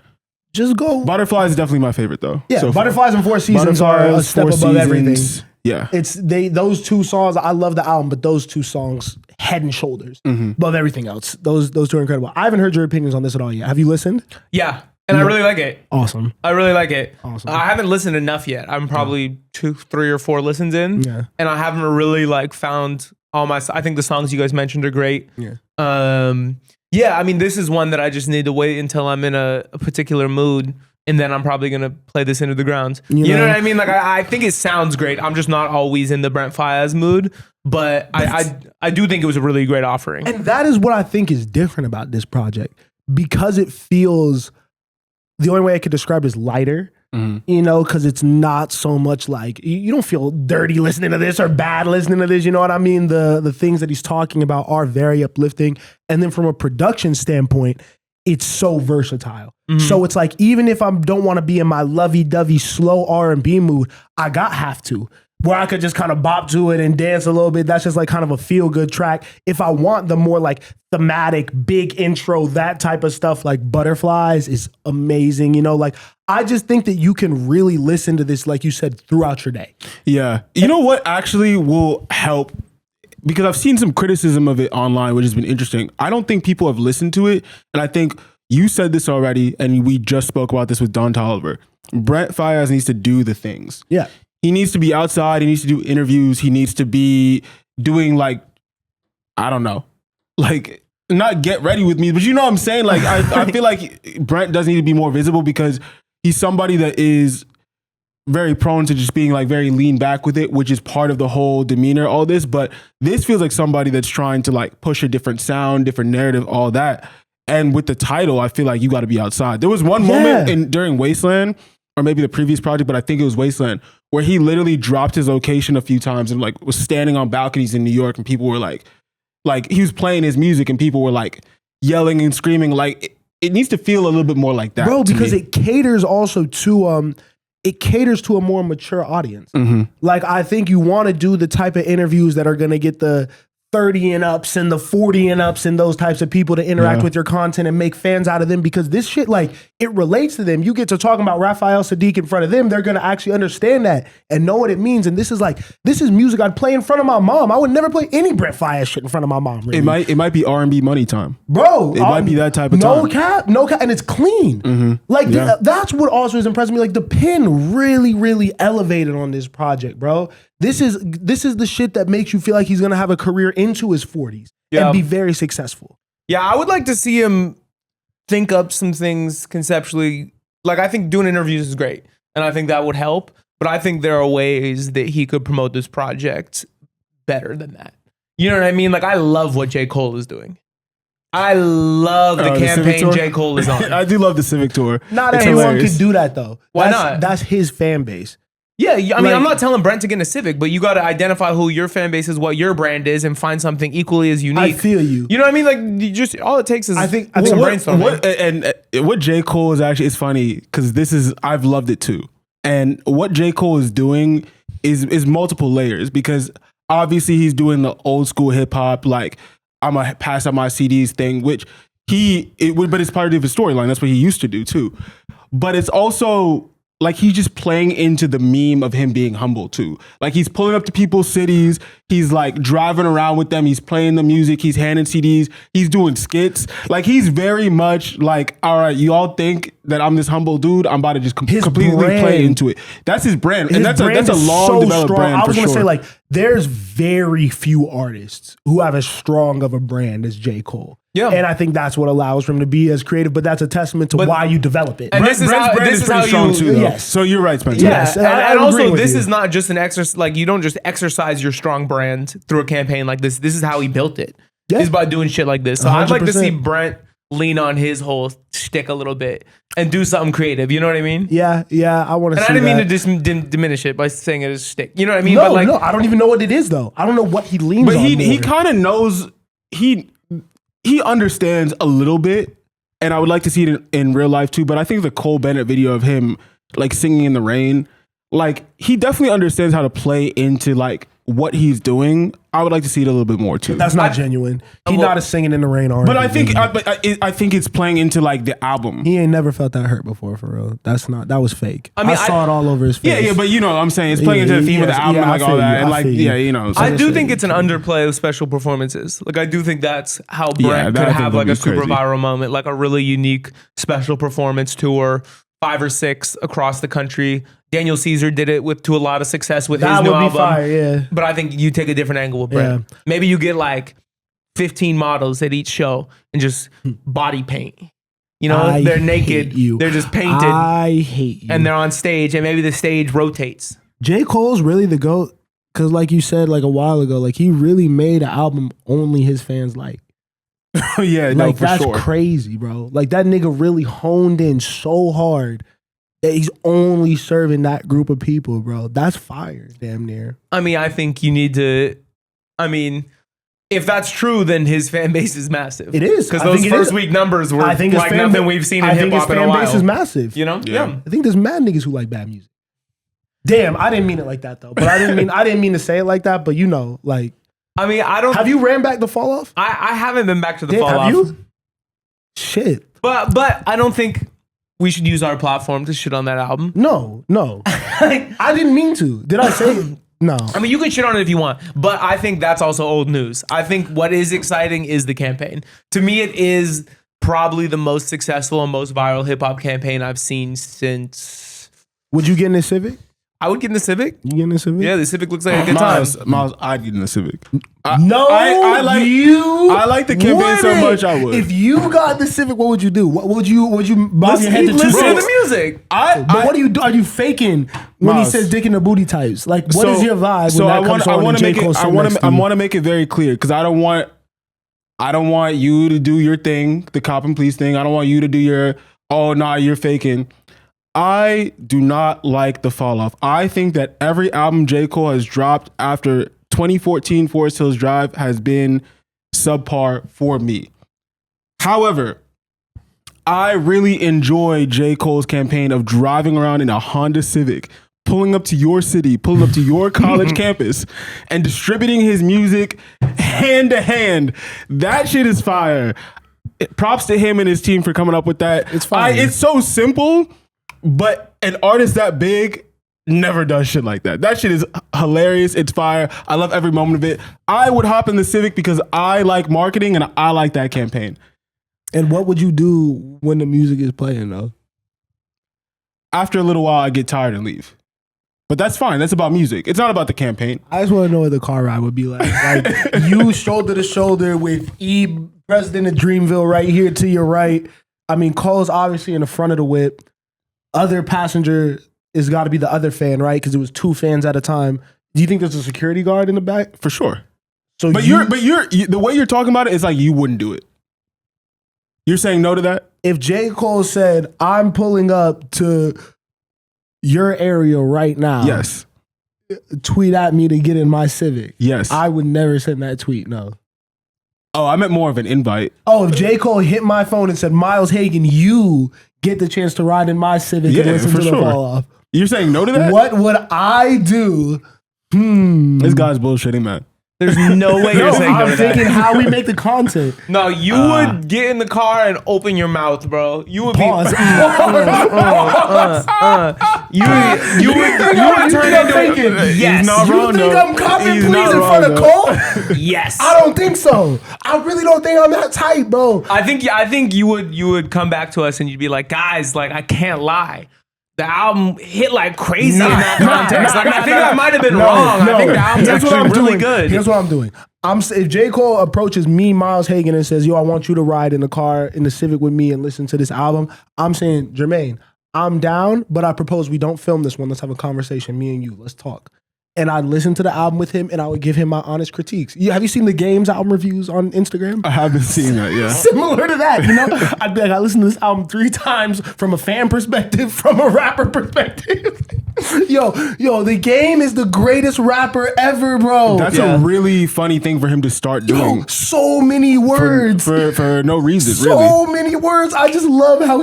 Just go. Butterflies is definitely my favorite though. Yeah, so Butterflies and Four Seasons are a step above everything. Yeah. Those two songs, I love the album, but those two songs head and shoulders above everything else. Those two are incredible. I haven't heard your opinions on this at all yet. Have you listened? Yeah. And I really like it. Awesome. I really like it. Awesome. I haven't listened enough yet. I'm probably 2, 3, or 4 listens in. Yeah. And I haven't really like found all my, I think the songs you guys mentioned are great. Yeah. Yeah, I mean, this is one that I just need to wait until I'm in a particular mood, and then I'm probably going to play this into the ground. You know what I mean? Like, I think it sounds great. I'm just not always in the Brent Faiyaz mood, but I do think it was a really great offering. And that is what I think is different about this project, because it feels, the only way I could describe it is lighter, you know, because it's not so much like, you don't feel dirty listening to this or bad listening to this, you know what I mean? The things that he's talking about are very uplifting. And then from a production standpoint, it's so versatile. So it's like, even if I don't want to be in my lovey-dovey slow R&B mood, I have to, where I could just kind of bop to it and dance a little bit. That's just like kind of a feel-good track. If I want the more like thematic, big intro, that type of stuff, like Butterflies is amazing. You know, like, I just think that you can really listen to this, like you said, throughout your day. Yeah. You know what actually will help? Because I've seen some criticism of it online, which has been interesting. I don't think people have listened to it. And I think you said this already, and we just spoke about this with Don Tolliver. Brent Faiyaz needs to do the things. Yeah. He needs to be outside. He needs to do interviews. He needs to be doing like, I don't know, like not get ready with me, but you know what I'm saying? Like, I feel like Brent does need to be more visible, because he's somebody that is very prone to just being like very lean back with it, which is part of the whole demeanor, all this. But this feels like somebody that's trying to like push a different sound, different narrative, all that. And with the title, I feel like you got to be outside. There was one moment during Wasteland, or maybe the previous project, but I think it was Wasteland, where he literally dropped his location a few times and like was standing on balconies in New York, and people were like he was playing his music and people were like yelling and screaming. Like it needs to feel a little bit more like that, bro, because it caters also to it caters to a more mature audience. Like, I think you want to do the type of interviews that are going to get the 30 and ups and the 40 and ups and those types of people to interact with your content and make fans out of them, because this shit, like, it relates to them. You get to talking about Raphael Sadiq in front of them, they're going to actually understand that and know what it means. And this is music I'd play in front of my mom. I would never play any Brent Faiyaz shit in front of my mom. Really. It might be R&B money time, bro. It might be that type of time. No cap, and it's clean. Like, that's what also is impressing me. Like, the pen really, really elevated on this project, bro. This is the shit that makes you feel like he's gonna have a career into his 40s and be very successful. Yeah, I would like to see him think up some things conceptually. Like, I think doing interviews is great, and I think that would help. But I think there are ways that he could promote this project better than that. You know what I mean? Like, I love what J. Cole is doing. I love the campaign J. Cole is on. I do love the Civic tour. Not everyone can do that, though. Why not? That's his fan base. Yeah, I mean, I'm not telling Brent to get in a Civic, but you got to identify who your fan base is, what your brand is, and find something equally as unique. I feel you. You know what I mean? Like, you just all it takes is I think some brainstorming. What J. Cole is actually, it's funny because I've loved it too. And what J. Cole is doing is multiple layers, because obviously he's doing the old school hip hop, like I'm gonna pass out my CDs thing, which but it's part of his storyline. That's what he used to do too. But it's also like he's just playing into the meme of him being humble too. Like, he's pulling up to people's cities. He's like driving around with them. He's playing the music. He's handing CDs. He's doing skits. Like, he's very much like, all right, you all think that I'm this humble dude. I'm about to just completely play into it. That's his brand. And that's a long developed brand. I was going to say, like, there's very few artists who have as strong of a brand as J. Cole. Yeah. And I think that's what allows for him to be as creative, but that's a testament to why you develop it. And Brent's brand is pretty strong too, though. Yes. So you're right, Spencer. Yes. And also, this is not just an exercise, like, you don't just exercise your strong brand through a campaign like this. This is how he built it. Yeah. Is by doing shit like this. So 100%. I'd like to see Brent lean on his whole shtick a little bit and do something creative. You know what I mean? Yeah, I want to. And see I didn't that. mean to diminish it by saying it as shtick. You know what I mean? No, but like, no, I don't even know what it is though. I don't know what he leans But on. he more. kind of knows, he understands a little bit, and I would like to see it in real life too. But I think the Cole Bennett video of him like singing in the rain, like he definitely understands how to play into like what he's doing. I would like to see it a little bit more too. That's not genuine. He's not a singing in the rain R&B. But I think dude. I think it's playing into like the album. He ain't never felt that hurt before, for real. That was fake. I mean, I saw it all over his face. Yeah, but you know what I'm saying. It's playing into the theme of the album, and like all that, and like you know. So I do think it's an underplay of special performances. Like I do think that's how Brent that I could think have would like a be super crazy. viral moment, like a really unique special performance tour, 5 or 6 across the country. Daniel Caesar did it to a lot of success with that his new would be album. fire. Yeah. But I think you take a different angle with Brent. Yeah. Maybe you get like 15 models at each show and just body paint. You know, I they're hate naked. you. They're just painted. I hate you. And they're on stage, and maybe the stage rotates. J. Cole's really the GOAT because, like you said, like a while ago, like he really made an album only his fans like. yeah, no, Like for that's sure. crazy, bro. Like that nigga really honed in so hard that he's only serving that group of people, bro. That's fire, damn near. I mean, I think you need to. I mean, if that's true, then his fan base is massive. It is. Because I those think it first is. week numbers were I think his like fan nothing ba- we've seen in I think hip his hop in a fan base while. is massive. You know? Yeah. I think there's mad niggas who like bad music. Damn, I didn't mean it like that though. But I didn't mean to say it like that. But you know, like, I mean, I don't. have you ran back the fall off? I haven't been back to the Damn, fall have off. you? Shit. But I don't think we should use our platform to shit on that album. No. I didn't mean to. Did I say it? No. I mean, you can shit on it if you want, but I think that's also old news. I think what is exciting is the campaign. To me, it is probably the most successful and most viral hip hop campaign I've seen since. Would you get in the Civic? I would get in the Civic. You get in the Civic? Yeah, the Civic looks like a good time. Miles, I'd get in the Civic. No, I like you. I like the campaign so wouldn't. much. I would. If you got the Civic, what would you do? What would you bob your head to two Listen to sticks? the music. But what do you do? Are you faking when Miles. he says "dick in the booty" types? Like, what is your vibe So when that comes on? I want to make it. I want to. to make it very clear because I don't want you to do your thing, the cop and police thing. I don't want you to do your you're faking. I do not like the fall off. I think that every album J. Cole has dropped after 2014 Forest Hills Drive has been subpar for me. However, I really enjoy J. Cole's campaign of driving around in a Honda Civic, pulling up to your city, pulling up to your college campus, and distributing his music hand to hand. That shit is fire. Props to him and his team for coming up with that. It's fire. It's so simple, but an artist that big never does shit like that. That shit is hilarious. It's fire. I love every moment of it. I would hop in the Civic because I like marketing and I like that campaign. And what would you do when the music is playing though? After a little while, I get tired and leave. But that's fine. That's about music. It's not about the campaign. I just want to know what the car ride would be like. Like you shoulder to shoulder with President of Dreamville right here to your right. I mean, Cole's obviously in the front of the whip. Other passenger is got to be the other fan, right? Because it was 2 fans at a time. Do you think there's a security guard in the back? For sure. So But you're the way you're talking about it is like you wouldn't do it. You're saying no to that? if J. Cole said, "I'm pulling up to your area right now," Yes. tweet at me to get in my Civic. Yes. I would never send that tweet. No. Oh, I meant more of an invite. Oh, if J. Cole hit my phone and said, "Miles Hagan, you get the chance to ride in my Civic and Yeah, listen for to the sure. fall off," You're saying no to that? what would I do? This guy's bullshitting, man. There's no way you're saying no I'm to thinking that. how we make the content. No, you would get in the car and open your mouth, bro. You would Pause. be. You would turn into. thinking, Yes. He's not You wrong, think though. I'm copping He's please not in wrong, front of though. Cole? Yes. I don't think so. I really don't think I'm that tight, bro. I think you would come back to us and you'd be like, guys, like I can't lie. The album hit like crazy in that context. Like, I think I might have been wrong. I think the album's Here's what actually I'm really doing. good. Here's what I'm doing. If J. Cole approaches me, Miles Hagan, and says, "Yo, I want you to ride in the car in the Civic with me and listen to this album," I'm saying, "Jermaine, I'm down, but I propose we don't film this one. Let's have a conversation, me and you. Let's talk." and I'd listen to the album with him and I would give him my honest critiques. Have you seen the Games album reviews on Instagram? I haven't seen that, yeah. Similar to that, you know? I'd be like, I listened to this album 3 times from a fan perspective, from a rapper perspective. Yo, the Game is the greatest rapper ever, bro. That's a really funny thing for him to start doing. So many words. For no reason, really. So many words. I just love how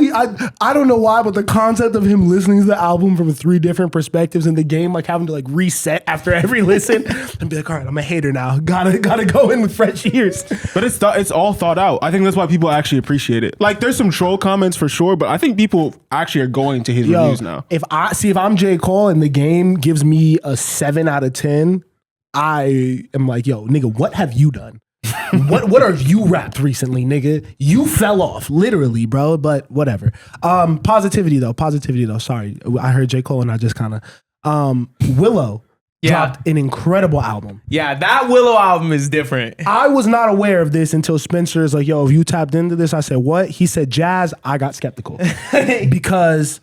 I don't know why, but the concept of him listening to the album from 3 different perspectives in the Game, like having to like reset after every listen and be like, all right, I'm a hater now. Gotta go in with fresh ears. But it's all thought out. I think that's why people actually appreciate it. Like there's some troll comments for sure, but I think people actually are going to his reviews now. If I'm J. Cole and the Game gives me a 7 out of 10, I am like, yo, nigga, what have you done? what are you rapped recently, nigga? You fell off, literally, bro. But whatever. Positivity though. Sorry, I heard J. Cole and I just kind of Willow dropped an incredible album. Yeah, that Willow album is different. I was not aware of this until Spencer's like, yo, if you tapped into this, I said, what? He said jazz. I got skeptical because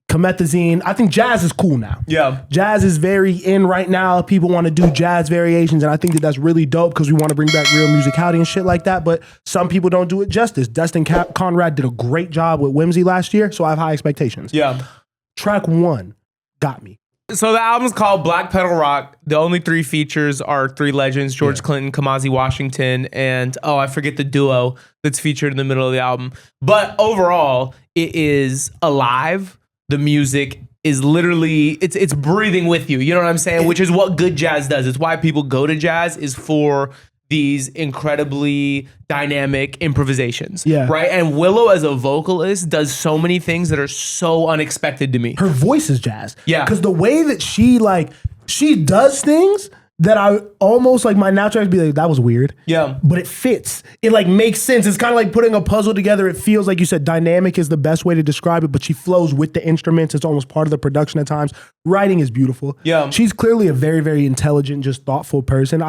Comethazine, I think jazz is cool now. Yeah. Jazz is very in right now. People want to do jazz variations, and I think that that's really dope because we want to bring back real musicality and shit like that, but some people don't do it justice. Dustin Conrad did a great job with Whimsy last year, so I have high expectations. Yeah. Track 1 got me. So the album's called Black Petal Rock. The only 3 features are 3 legends, George Clinton, Kamasi Washington, and I forget the duo that's featured in the middle of the album. But overall, it is alive. The music is literally, it's breathing with you. You know what I'm saying? Which is what good jazz does. It's why people go to jazz, is for these incredibly dynamic improvisations. Yeah. Right? And Willow as a vocalist does so many things that are so unexpected to me. Her voice is jazz. Yeah. Because the way that she does things that I almost like my natural would be like, that was weird. Yeah. But it fits. It like makes sense. It's kind of like putting a puzzle together. It feels like you said dynamic is the best way to describe it, but she flows with the instruments. It's almost part of the production at times. Writing is beautiful. Yeah. She's clearly a very, very intelligent, just thoughtful person.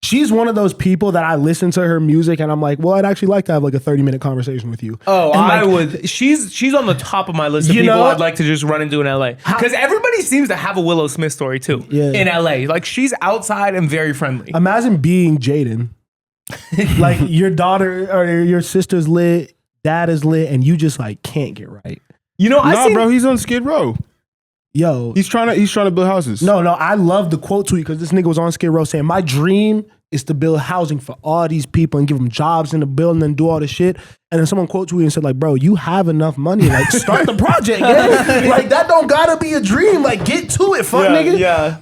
She's one of those people that I listen to her music and I'm like, well, I'd actually like to have like a 30-minute conversation with you. Oh, and I would. She's on the top of my list of people I'd like to just run into in LA. Because everybody seems to have a Willow Smith story too in LA. Like she's outside and very friendly. Imagine being Jaden. Like your daughter or your sister's lit, dad is lit, and you just like can't get right. You know, bro, he's on Skid Row. Yo, he's trying to build houses. No, I love the quote tweet because this nigga was on Skid Row saying, my dream is to build housing for all these people and give them jobs in the building and do all this shit. And then someone quote tweeted and said, like, bro, you have enough money. Like, start the project, yeah? Like, that don't gotta be a dream. Like, get to it, fuck nigga. Yeah.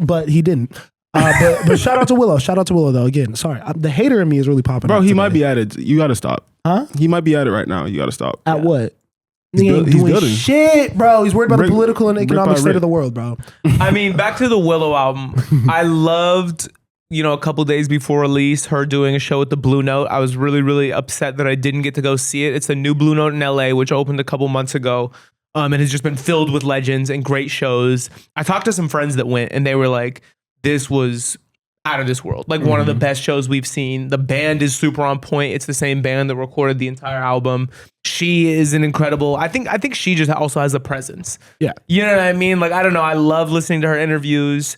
But he didn't. But shout out to Willow. Shout out to Willow, though. Again, sorry. The hater in me is really popping Bro, out he today. might be at it. You gotta stop. Huh? He might be at it right now. You gotta stop. At what? He's Nigga ain't doing building. shit, bro. He's worried about Brick- the political and brick economic by state brick. of the world, bro. I mean, back to the Willow album. I loved, a couple days before release, her doing a show at the Blue Note. I was really, really upset that I didn't get to go see it. It's a new Blue Note in LA, which opened a couple months ago. And has just been filled with legends and great shows. I talked to some friends that went and they were like, this was out of this world. Like one of the best shows we've seen. The band is super on point. It's the same band that recorded the entire album. She is an incredible, I think she just also has a presence. Yeah. You know what I mean? Like, I don't know. I love listening to her interviews.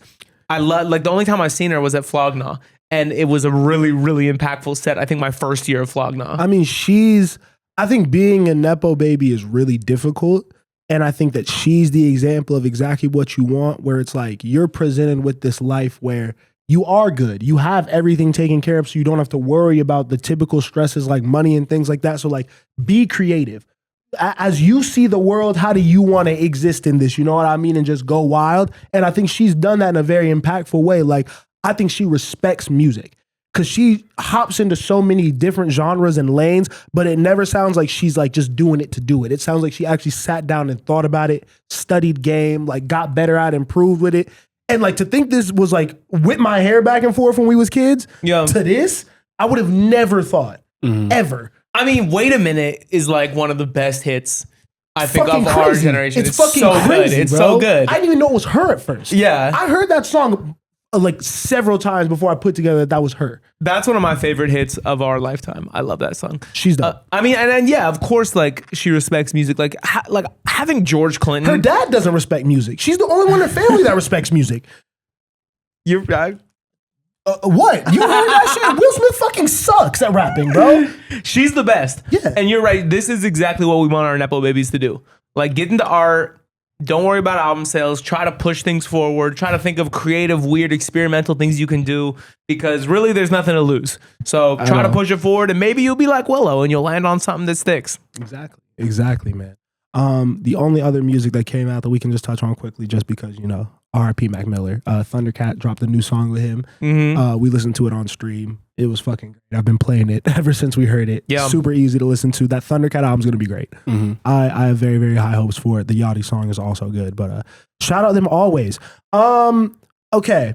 I love, like, the only time I've seen her was at Flogna. And it was a really, really impactful set. I think my first year of Flogna. I mean, I think being a Nepo baby is really difficult. And I think that she's the example of exactly what you want, where it's like you're presented with this life where you are good. You have everything taken care of, so you don't have to worry about the typical stresses like money and things like that. So like, be creative. As you see the world, how do you want to exist in this? You know what I mean? And just go wild. And I think she's done that in a very impactful way. Like, I think she respects music because she hops into so many different genres and lanes, but it never sounds like she's like just doing it to do it. It sounds like she actually sat down and thought about it, studied game, like got better at, improved with it. And like to think this was like whip my hair back and forth when we was kids to this, I would have never thought ever. I mean, Wait a Minute is like one of the best hits I think of our crazy. generation. It's fucking so crazy, good. It's bro. so good. I didn't even know it was her at first. Yeah. I heard that song like several times before I put together that was her. That's one of my favorite hits of our lifetime. I love that song. She's dope. I mean, and yeah, of course, like she respects music. Like having George Clinton. Her dad doesn't respect music. She's the only one in her family that respects music. You're What? You heard that shit? Will Smith fucking sucks at rapping, bro. She's the best. Yeah. And you're right. This is exactly what we want our Nepo babies to do. Like, get into art. Don't worry about album sales. Try to push things forward. Try to think of creative, weird, experimental things you can do, because really there's nothing to lose. So try to push it forward, and maybe you'll be like Willow and you'll land on something that sticks. Exactly, man. The only other music that came out that we can just touch on quickly, just because, you know, R.I.P. Mac Miller. Thundercat dropped a new song with him. We listened to it on stream. It was fucking great. I've been playing it ever since we heard it. Yeah. Super easy to listen to. That Thundercat album's going to be great. I have very, very high hopes for it. The Yachty song is also good, but shout out them always. Okay.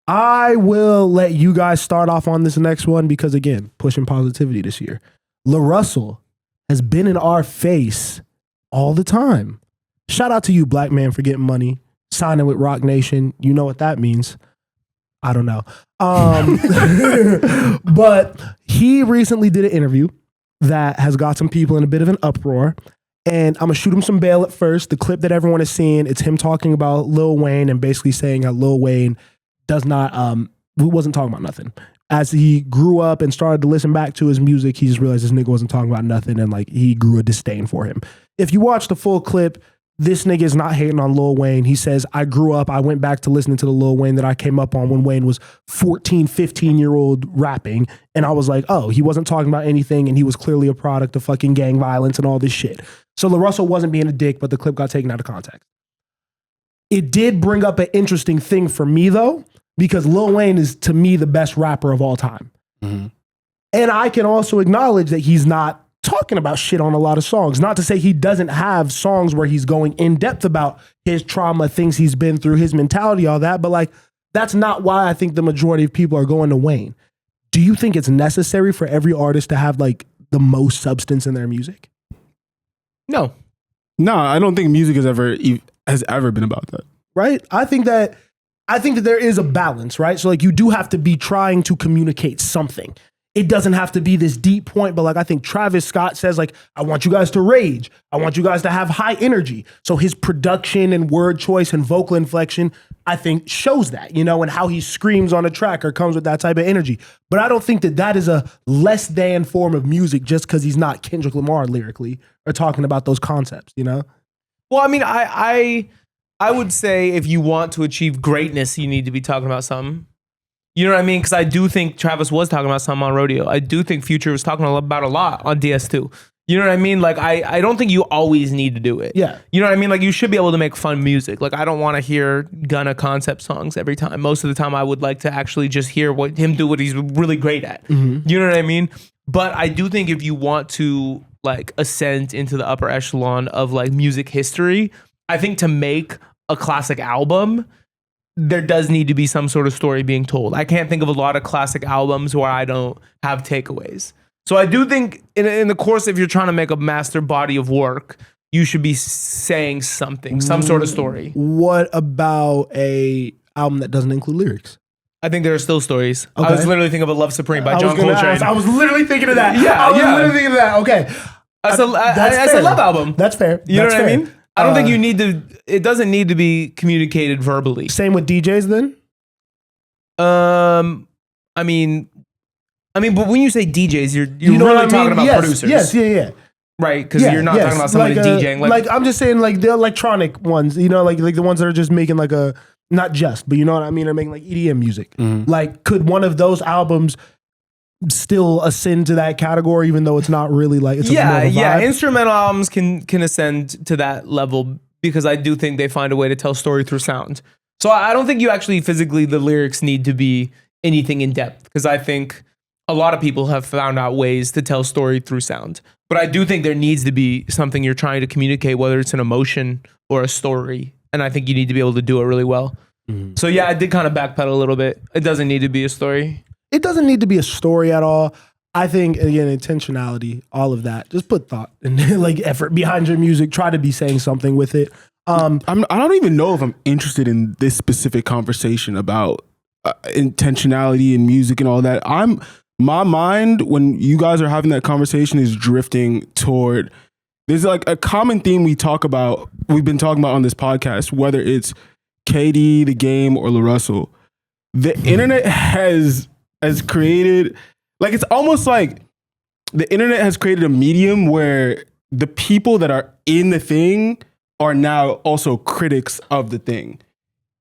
I will let you guys start off on this next one because, again, pushing positivity this year. LaRussel has been in our face all the time. Shout out to you, black man, for getting money, signing with Rock Nation. You know what that means. I don't know. But he recently did an interview that has got some people in a bit of an uproar. And I'm going to shoot him some bail at first. The clip that everyone is seeing, it's him talking about Lil Wayne and basically saying how Lil Wayne does not, wasn't talking about nothing. As he grew up and started to listen back to his music, he just realized this nigga wasn't talking about nothing, and like he grew a disdain for him. If you watch the full clip, this nigga is not hating on Lil Wayne. He says, I grew up, I went back to listening to the Lil Wayne that I came up on when Wayne was 14, 15-year-old rapping. And I was like, oh, he wasn't talking about anything, and he was clearly a product of fucking gang violence and all this shit. So LaRussel wasn't being a dick, but the clip got taken out of context. It did bring up an interesting thing for me, though, because Lil Wayne is, to me, the best rapper of all time. And I can also acknowledge that he's not talking about shit on a lot of songs. Not to say he doesn't have songs where he's going in depth about his trauma, things he's been through, his mentality, all that. But like, that's not why I think the majority of people are going to Wayne. Do you think it's necessary for every artist to have like the most substance in their music? No, I don't think music has ever been about that. Right? I think that there is a balance, right? So like you do have to be trying to communicate something. It doesn't have to be this deep point, but like I think Travis Scott says, like, I want you guys to rage. I want you guys to have high energy. So his production and word choice and vocal inflection, I think shows that, you know, and how he screams on a track or comes with that type of energy. But I don't think that is a less than form of music just because he's not Kendrick Lamar lyrically or talking about those concepts, you know? Well, I mean, I would say if you want to achieve greatness, you need to be talking about something. You know what I mean? Because I do think Travis was talking about something on Rodeo. I do think Future was talking about a lot on DS2. You know what I mean? Like, I don't think you always need to do it. Yeah. You know what I mean? Like, you should be able to make fun music. Like, I don't want to hear Gunna concept songs every time. Most of the time, I would like to actually just hear him do what he's really great at. You know what I mean? But I do think if you want to, like, ascend into the upper echelon of, like, music history, I think to make a classic album, there does need to be some sort of story being told. I can't think of a lot of classic albums where I don't have takeaways. So I do think in the course, if you're trying to make a master body of work, you should be saying something, some sort of story. What about a album that doesn't include lyrics? I think there are still stories. Okay. I was literally thinking of Love Supreme by John Coltrane. I was literally thinking of that. Literally thinking of that. Okay. That's a love album. That's fair. You know what I mean? I don't think you need to, it doesn't need to be communicated verbally. Same with DJs then? I mean, but when you say DJs, you're really talking about producers. Yes. Right, because you're not talking about somebody DJing. Like I'm just saying, like the electronic ones, you know, like the ones that are just making like not just, but you know what I mean? They're making like EDM music. Like, could one of those albums still ascend to that category, even though it's not really like it's more of a vibe? Instrumental albums can ascend to that level because I do think they find a way to tell story through sound. So I don't think you actually physically the lyrics need to be anything in depth because I think a lot of people have found out ways to tell story through sound. But I do think there needs to be something you're trying to communicate, whether it's an emotion or a story, and I think you need to be able to do it really well. So yeah, I did kind of backpedal a little bit. It doesn't need to be a story. It doesn't need to be a story at all. I think, again, intentionality, all of that. Just put thought and like effort behind your music. Try to be saying something with it. I don't even know if I'm interested in this specific conversation about intentionality and music and all that. My mind, when you guys are having that conversation, is drifting toward, there's like a common theme we've been talking about on this podcast, whether it's KD, The Game, or LaRussel. the internet has created, like, it's almost like the internet has created a medium where the people that are in the thing are now also critics of the thing.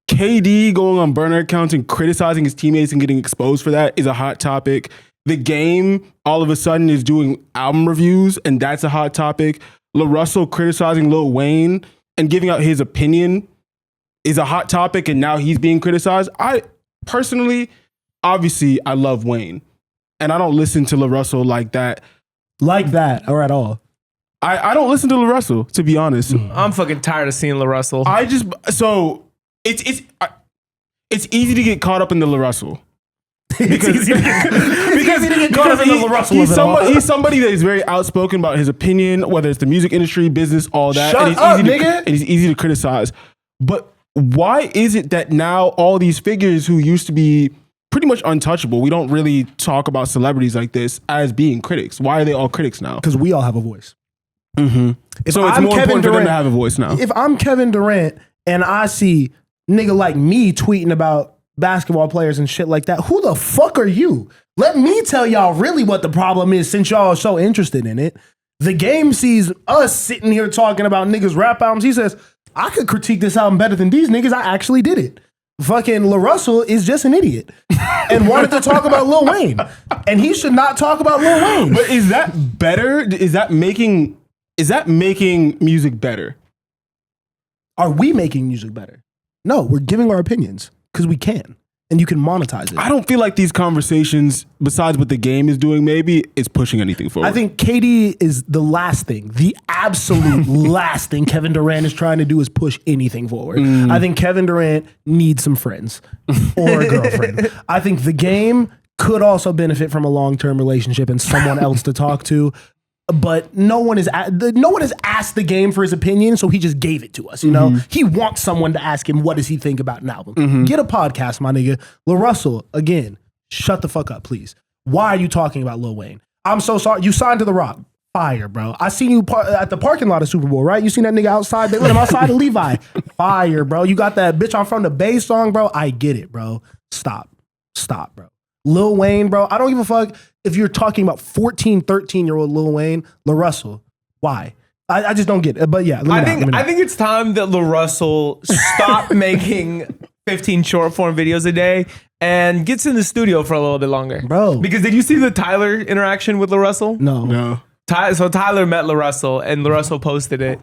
KD going on burner accounts and criticizing his teammates and getting exposed for that is a hot topic. The Game all of a sudden is doing album reviews, and that's a hot topic. LaRussel criticizing Lil Wayne and giving out his opinion is a hot topic, and now he's being criticized. I personally, obviously, I love Wayne, and I don't listen to LaRussel like that. Or at all. I don't listen to LaRussel, to be honest. I'm fucking tired of seeing LaRussel. It's easy to get caught up in the LaRussel. Because he's somebody that is very outspoken about his opinion, whether it's the music industry, business, all that. And he's easy to criticize. But why is it that now all these figures who used to be pretty much untouchable, we don't really talk about celebrities like this as being critics? Why are they all critics now? Because we all have a voice. Mm-hmm. So it's more important for them to have a voice now. If I'm Kevin Durant and I see nigga like me tweeting about basketball players and shit like that, who the fuck are you? Let me tell y'all really what the problem is, since y'all are so interested in it. The Game sees us sitting here talking about niggas' rap albums. He says, I could critique this album better than these niggas. I actually did it. Fucking LaRussel is just an idiot and wanted to talk about Lil Wayne. And he should not talk about Lil Wayne. But is that better? Is that making music better? Are we making music better? No, we're giving our opinions because we can. And you can monetize it. I don't feel like these conversations, besides what the Game is doing, maybe, is pushing anything forward. I think KD is the last thing, the absolute last thing Kevin Durant is trying to do is push anything forward. I think Kevin Durant needs some friends or a girlfriend. I think the Game could also benefit from a long-term relationship and someone else to talk to. But no one has asked the Game for his opinion, so he just gave it to us. You know, he wants someone to ask him what does he think about an album. Get a podcast, my nigga. LaRussel, again, shut the fuck up, please. Why are you talking about Lil Wayne? I'm so sorry. You signed to The Rock. Fire, bro. I seen you at the parking lot of Super Bowl, right? You seen that nigga outside? They let him outside of Levi. Fire, bro. You got that bitch I'm from the Bay song, bro. I get it, bro. Stop, bro. Lil Wayne, bro. I don't give a fuck if you're talking about 14, 13-year-old Lil Wayne. LaRussel, why? I just don't get it. But yeah, I think it's time that LaRussel stop making 15 short form videos a day and gets in the studio for a little bit longer, bro. Because did you see the Tyler interaction with LaRussel? No. So Tyler met LaRussel and LaRussel posted it.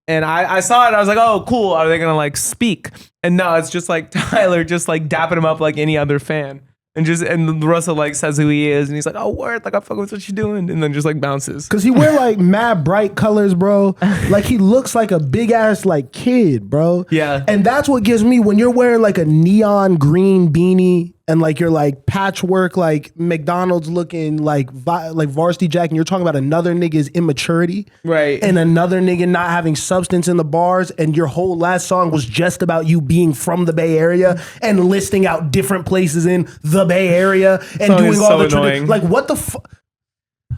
And I saw it. I was like, oh, cool. Are they going to like speak? And no, it's just like Tyler just like dapping him up like any other fan. And Russell like says who he is, and he's like, "Oh, word, like I fuck with what you're doing," and then just like bounces. Cause he wear like mad bright colors, bro. Like he looks like a big ass like kid, bro. Yeah. And that's what gives me when you're wearing like a neon green beanie and like you're like patchwork like McDonald's looking like varsity jacket. And you're talking about another nigga's immaturity, right? And another nigga not having substance in the bars, and your whole last song was just about you being from the Bay Area and listing out different places in the Bay Area and song doing all so the tradition. Like what the fuck?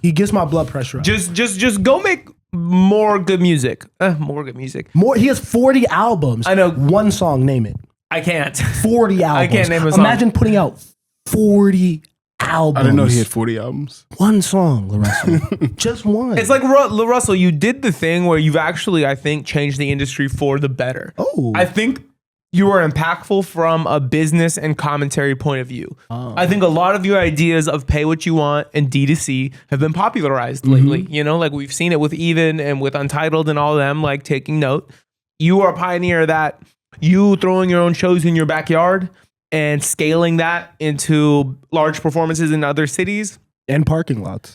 He gets my blood pressure up. Just go make more good music. More good music. He has 40 albums. I know. One song, name it. I can't. 40 albums. I can't name a song. Imagine putting out 40 albums. I didn't know he had 40 albums. One song, LaRussel. Just one. It's like LaRussel, you did the thing where you've actually, I think, changed the industry for the better. Oh. I think you are impactful from a business and commentary point of view. Oh. I think a lot of your ideas of pay what you want and D2C have been popularized lately. You know, like we've seen it with Even and with Untitled and all of them, like taking note. You are a pioneer that you throwing your own shows in your backyard and scaling that into large performances in other cities. And parking lots.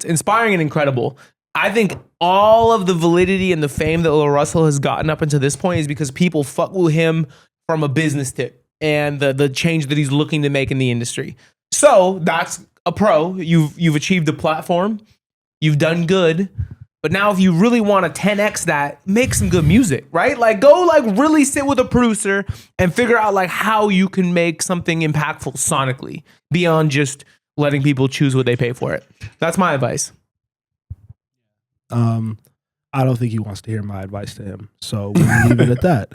Inspiring and incredible. I think all of the validity and the fame that LaRussel has gotten up until this point is because people fuck with him from a business tip and the change that he's looking to make in the industry. So that's a pro. You've achieved a platform. You've done good. But now if you really want to 10x that, make some good music, right? Like go like really sit with a producer and figure out like how you can make something impactful sonically beyond just letting people choose what they pay for it. That's my advice. I don't think he wants to hear my advice to him. So we'll leave it at that.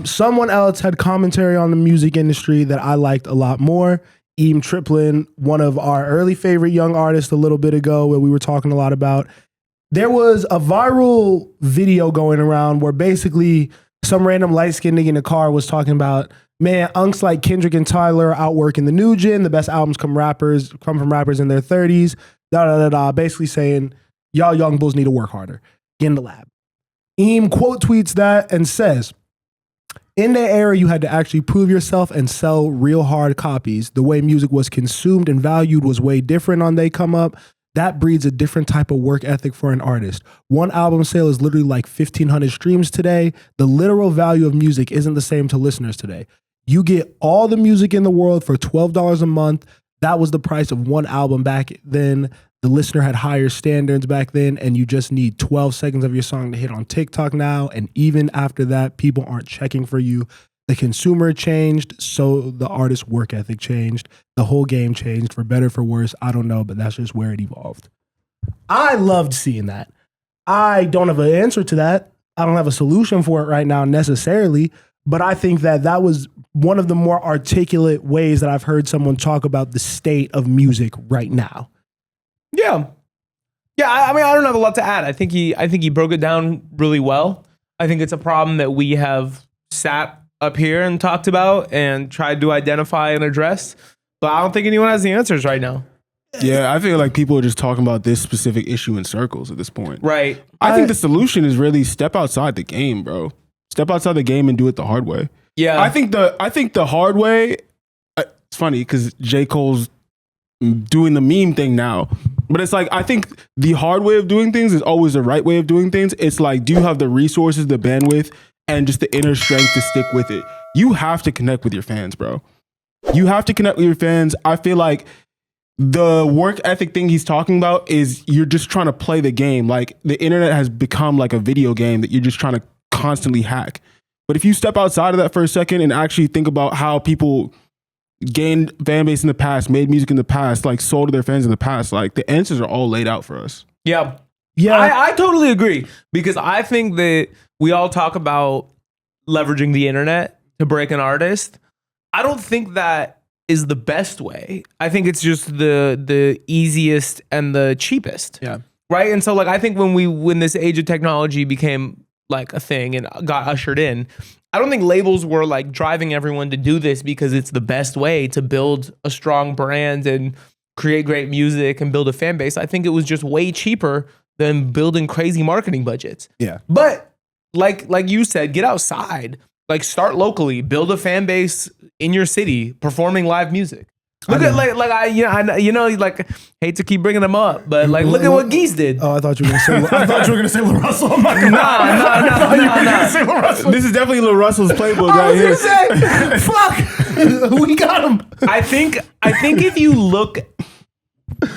Someone else had commentary on the music industry that I liked a lot more. Eam Triplin, one of our early favorite young artists a little bit ago, where we were talking a lot about. There was a viral video going around where basically some random light-skinned nigga in a car was talking about, man, unks like Kendrick and Tyler are outworking the new gen. The best albums come from rappers in their 30s. Basically saying, y'all young bulls need to work harder. Get in the lab. Eam quote tweets that and says, in that era, you had to actually prove yourself and sell real hard copies. The way music was consumed and valued was way different on They Come Up. That breeds a different type of work ethic for an artist. One album sale is literally like 1,500 streams today. The literal value of music isn't the same to listeners today. You get all the music in the world for $12 a month. That was the price of one album back then. The listener had higher standards back then, and you just need 12 seconds of your song to hit on TikTok now. And even after that, people aren't checking for you. The consumer changed, so the artist's work ethic changed. The whole game changed, for better, for worse. I don't know, but that's just where it evolved. I loved seeing that. I don't have an answer to that. I don't have a solution for it right now necessarily, but I think that that was one of the more articulate ways that I've heard someone talk about the state of music right now. Yeah. I mean, I don't have a lot to add. I think he broke it down really well. I think it's a problem that we have sat up here and talked about and tried to identify and address, but I don't think anyone has the answers right now. Yeah, I feel like people are just talking about this specific issue in circles at this point. Right. I think the solution is really step outside the game, bro. Step outside the game and do it the hard way. Yeah. I think the hard way, it's funny because J. Cole's doing the meme thing now. But it's like, I think the hard way of doing things is always the right way of doing things. It's like, do you have the resources, the bandwidth, and just the inner strength to stick with it? You have to connect with your fans, bro. You have to connect with your fans. I feel like the work ethic thing he's talking about is you're just trying to play the game. Like, the internet has become like a video game that you're just trying to constantly hack. But if you step outside of that for a second and actually think about how people gained fan base in the past, made music in the past, like sold to their fans in the past, like the answers are all laid out for us. Yeah. Yeah. I totally agree, because I think that we all talk about leveraging the internet to break an artist. I don't think that is the best way. I think it's just the easiest and the cheapest. Yeah. Right. And so like, I think when this age of technology became like a thing and got ushered in, I don't think labels were like driving everyone to do this because it's the best way to build a strong brand and create great music and build a fan base. I think it was just way cheaper than building crazy marketing budgets. Yeah. But like you said, get outside, like start locally, build a fan base in your city, performing live music. Look at like hate to keep bringing them up, but like look at what Geese did. Oh, I thought you were gonna say LaRussel. I'm not gonna Nah. This is definitely LaRussell's playbook right here. Fuck, we got him. I think if you look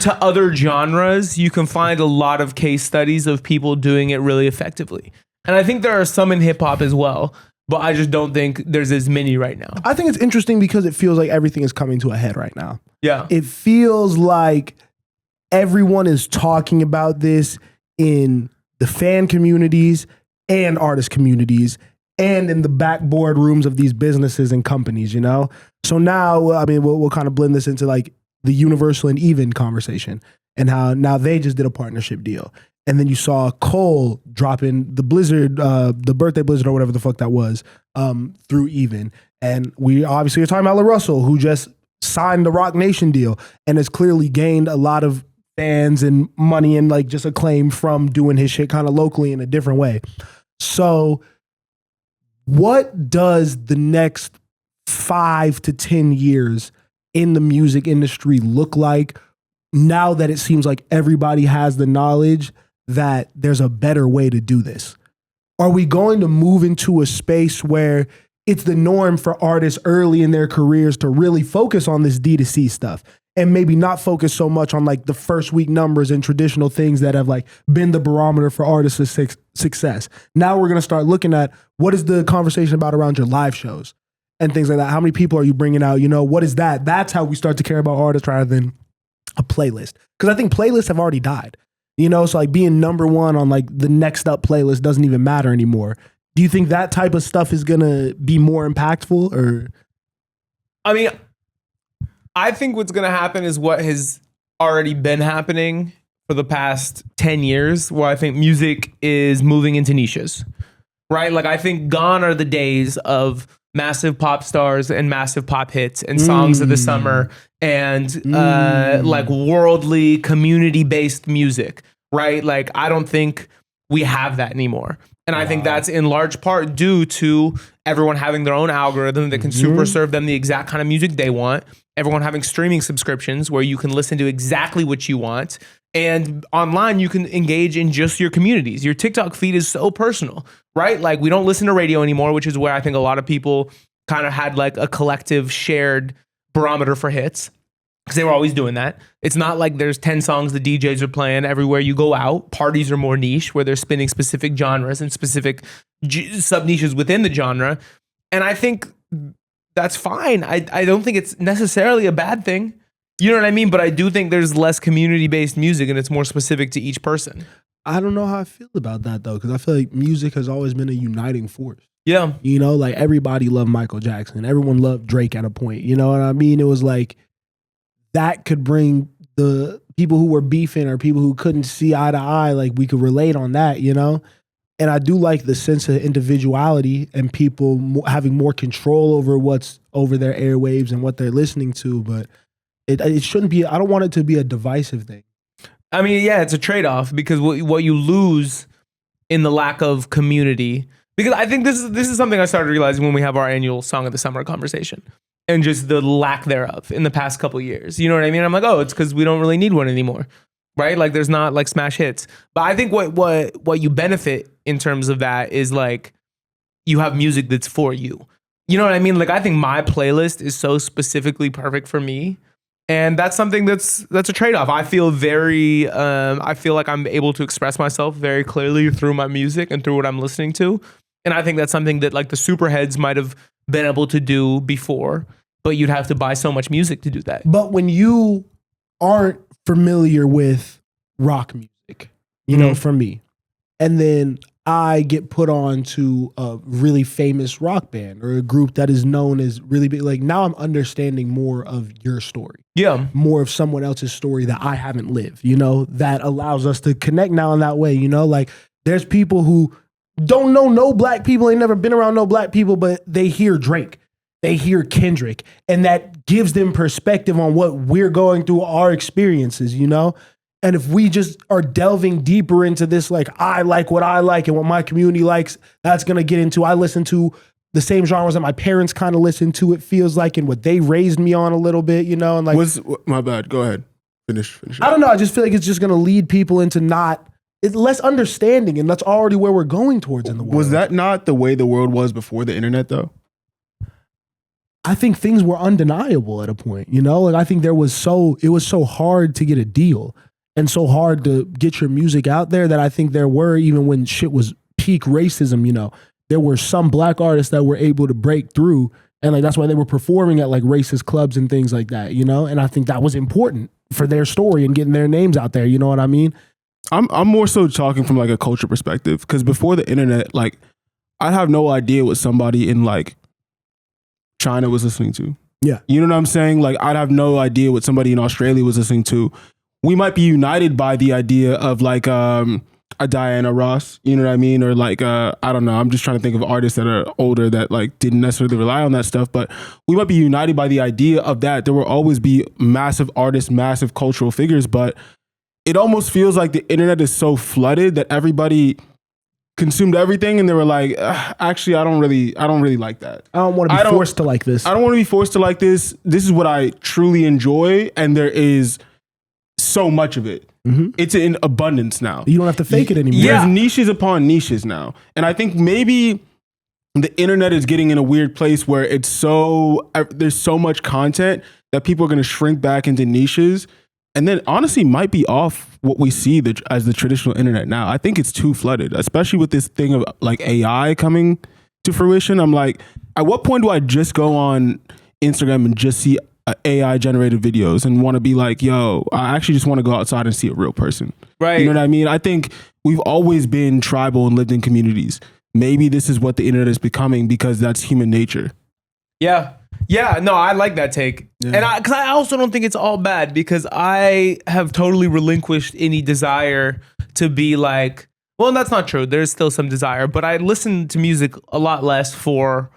to other genres, you can find a lot of case studies of people doing it really effectively. And I think there are some in hip hop as well, but I just don't think there's as many right now. I think it's interesting because it feels like everything is coming to a head right now. Yeah. It feels like everyone is talking about this in the fan communities and artist communities and in the backboard rooms of these businesses and companies, you know? So now, I mean, we'll kind of blend this into like the Universal and Even conversation and how now they just did a partnership deal. And then you saw Cole dropping the Blizzard, the birthday Blizzard or whatever the fuck that was, through Even. And we obviously are talking about LaRussel, who just signed the Rock Nation deal and has clearly gained a lot of fans and money and like just acclaim from doing his shit kind of locally in a different way. So what does the next 5 to 10 years in the music industry look like now that it seems like everybody has the knowledge that there's a better way to do this? Are we going to move into a space where it's the norm for artists early in their careers to really focus on this D2C stuff and maybe not focus so much on like the first week numbers and traditional things that have like been the barometer for artists' success? Now we're going to start looking at what is the conversation about around your live shows and things like that. How many people are you bringing out? You know, what is that? That's how we start to care about artists rather than a playlist. Because I think playlists have already died. You know, so like being number one on like the next up playlist doesn't even matter anymore. Do you think that type of stuff is gonna be more impactful, or? I mean, I think what's going to happen is what has already been happening for the past 10 years, where I think music is moving into niches, right? Like, I think gone are the days of massive pop stars and massive pop hits and songs of the summer and like worldly community-based music, right? Like, I don't think we have that anymore. And I think that's in large part due to everyone having their own algorithm that can super serve them the exact kind of music they want. Everyone having streaming subscriptions where you can listen to exactly what you want. And online, you can engage in just your communities. Your TikTok feed is so personal, right? Like, we don't listen to radio anymore, which is where I think a lot of people kind of had like a collective shared barometer for hits, because they were always doing that. It's not like there's 10 songs the DJs are playing everywhere you go out. Parties are more niche, where they're spinning specific genres and specific sub-niches within the genre. And I think that's fine. I don't think it's necessarily a bad thing. You know what I mean? But I do think there's less community-based music and it's more specific to each person. I don't know how I feel about that, though, because I feel like music has always been a uniting force. Yeah. You know, like, everybody loved Michael Jackson. Everyone loved Drake at a point. You know what I mean? It was like, that could bring the people who were beefing or people who couldn't see eye to eye, like, we could relate on that, you know? And I do like the sense of individuality and people having more control over what's over their airwaves and what they're listening to. But it shouldn't be, I don't want it to be a divisive thing. I mean, yeah, it's a trade-off, because what you lose in the lack of community, because I think this is something I started realizing when we have our annual Song of the Summer conversation, and just the lack thereof in the past couple of years. You know what I mean? I'm like, oh, it's because we don't really need one anymore, right? Like, there's not like smash hits. But I think what you benefit in terms of that is, like, you have music that's for you. You know what I mean? Like, I think my playlist is so specifically perfect for me. And that's something that's a trade-off. I feel I feel like I'm able to express myself very clearly through my music and through what I'm listening to. And I think that's something that, like, the superheads might have been able to do before, but you'd have to buy so much music to do that. But when you aren't familiar with rock music, you know, for me, and then I get put on to a really famous rock band or a group that is known as really big, like, now I'm understanding more of your story. Yeah. More of someone else's story that I haven't lived, you know, that allows us to connect now in that way, you know? Like, there's people who don't know no black people, ain't never been around no black people, but they hear Drake, they hear Kendrick, and that gives them perspective on what we're going through, our experiences, you know? And if we just are delving deeper into this, like, I like what I like and what my community likes, that's going to get into, I listen to the same genres that my parents kind of listen to, it feels like, and what they raised me on a little bit, you know? And like, my bad. Go ahead. Finish. I don't know. I just feel like it's just going to lead people into it's less understanding, and that's already where we're going towards in the world. Was that not the way the world was before the internet, though? I think things were undeniable at a point, you know? Like, I think it was so hard to get a deal and so hard to get your music out there that I think there were, even when shit was peak racism, you know, there were some black artists that were able to break through, and like, that's why they were performing at like racist clubs and things like that, you know? And I think that was important for their story and getting their names out there, you know what I mean? I'm more so talking from like a culture perspective, because before the internet, like, I'd have no idea what somebody in like China was listening to. Yeah. You know what I'm saying? Like, I'd have no idea what somebody in Australia was listening to. We might be united by the idea of like a Diana Ross, you know what I mean? Or like, I don't know, I'm just trying to think of artists that are older that like didn't necessarily rely on that stuff, but we might be united by the idea of that. There will always be massive artists, massive cultural figures, but it almost feels like the internet is so flooded that everybody consumed everything and they were like, actually, I don't really like that. I don't want to be forced to like this. I don't want to be forced to like this. This is what I truly enjoy, and there is so much of it. Mm-hmm. It's in abundance now. You don't have to fake it anymore. There's niches upon niches now. And I think maybe the internet is getting in a weird place where there's so much content that people are going to shrink back into niches, and then honestly might be off what we see as the traditional internet now. I think it's too flooded, especially with this thing of like AI coming to fruition. I'm like, at what point do I just go on Instagram and just see AI generated videos and want to be like, yo, I actually just want to go outside and see a real person. Right. You know what I mean? I think we've always been tribal and lived in communities. maybe this is what the internet is becoming because that's human nature. Yeah. Yeah, no, I like that take. Yeah. And because I also don't think it's all bad because I have totally relinquished any desire to be like, well, that's not true. There's still some desire, but I listen to music a lot less for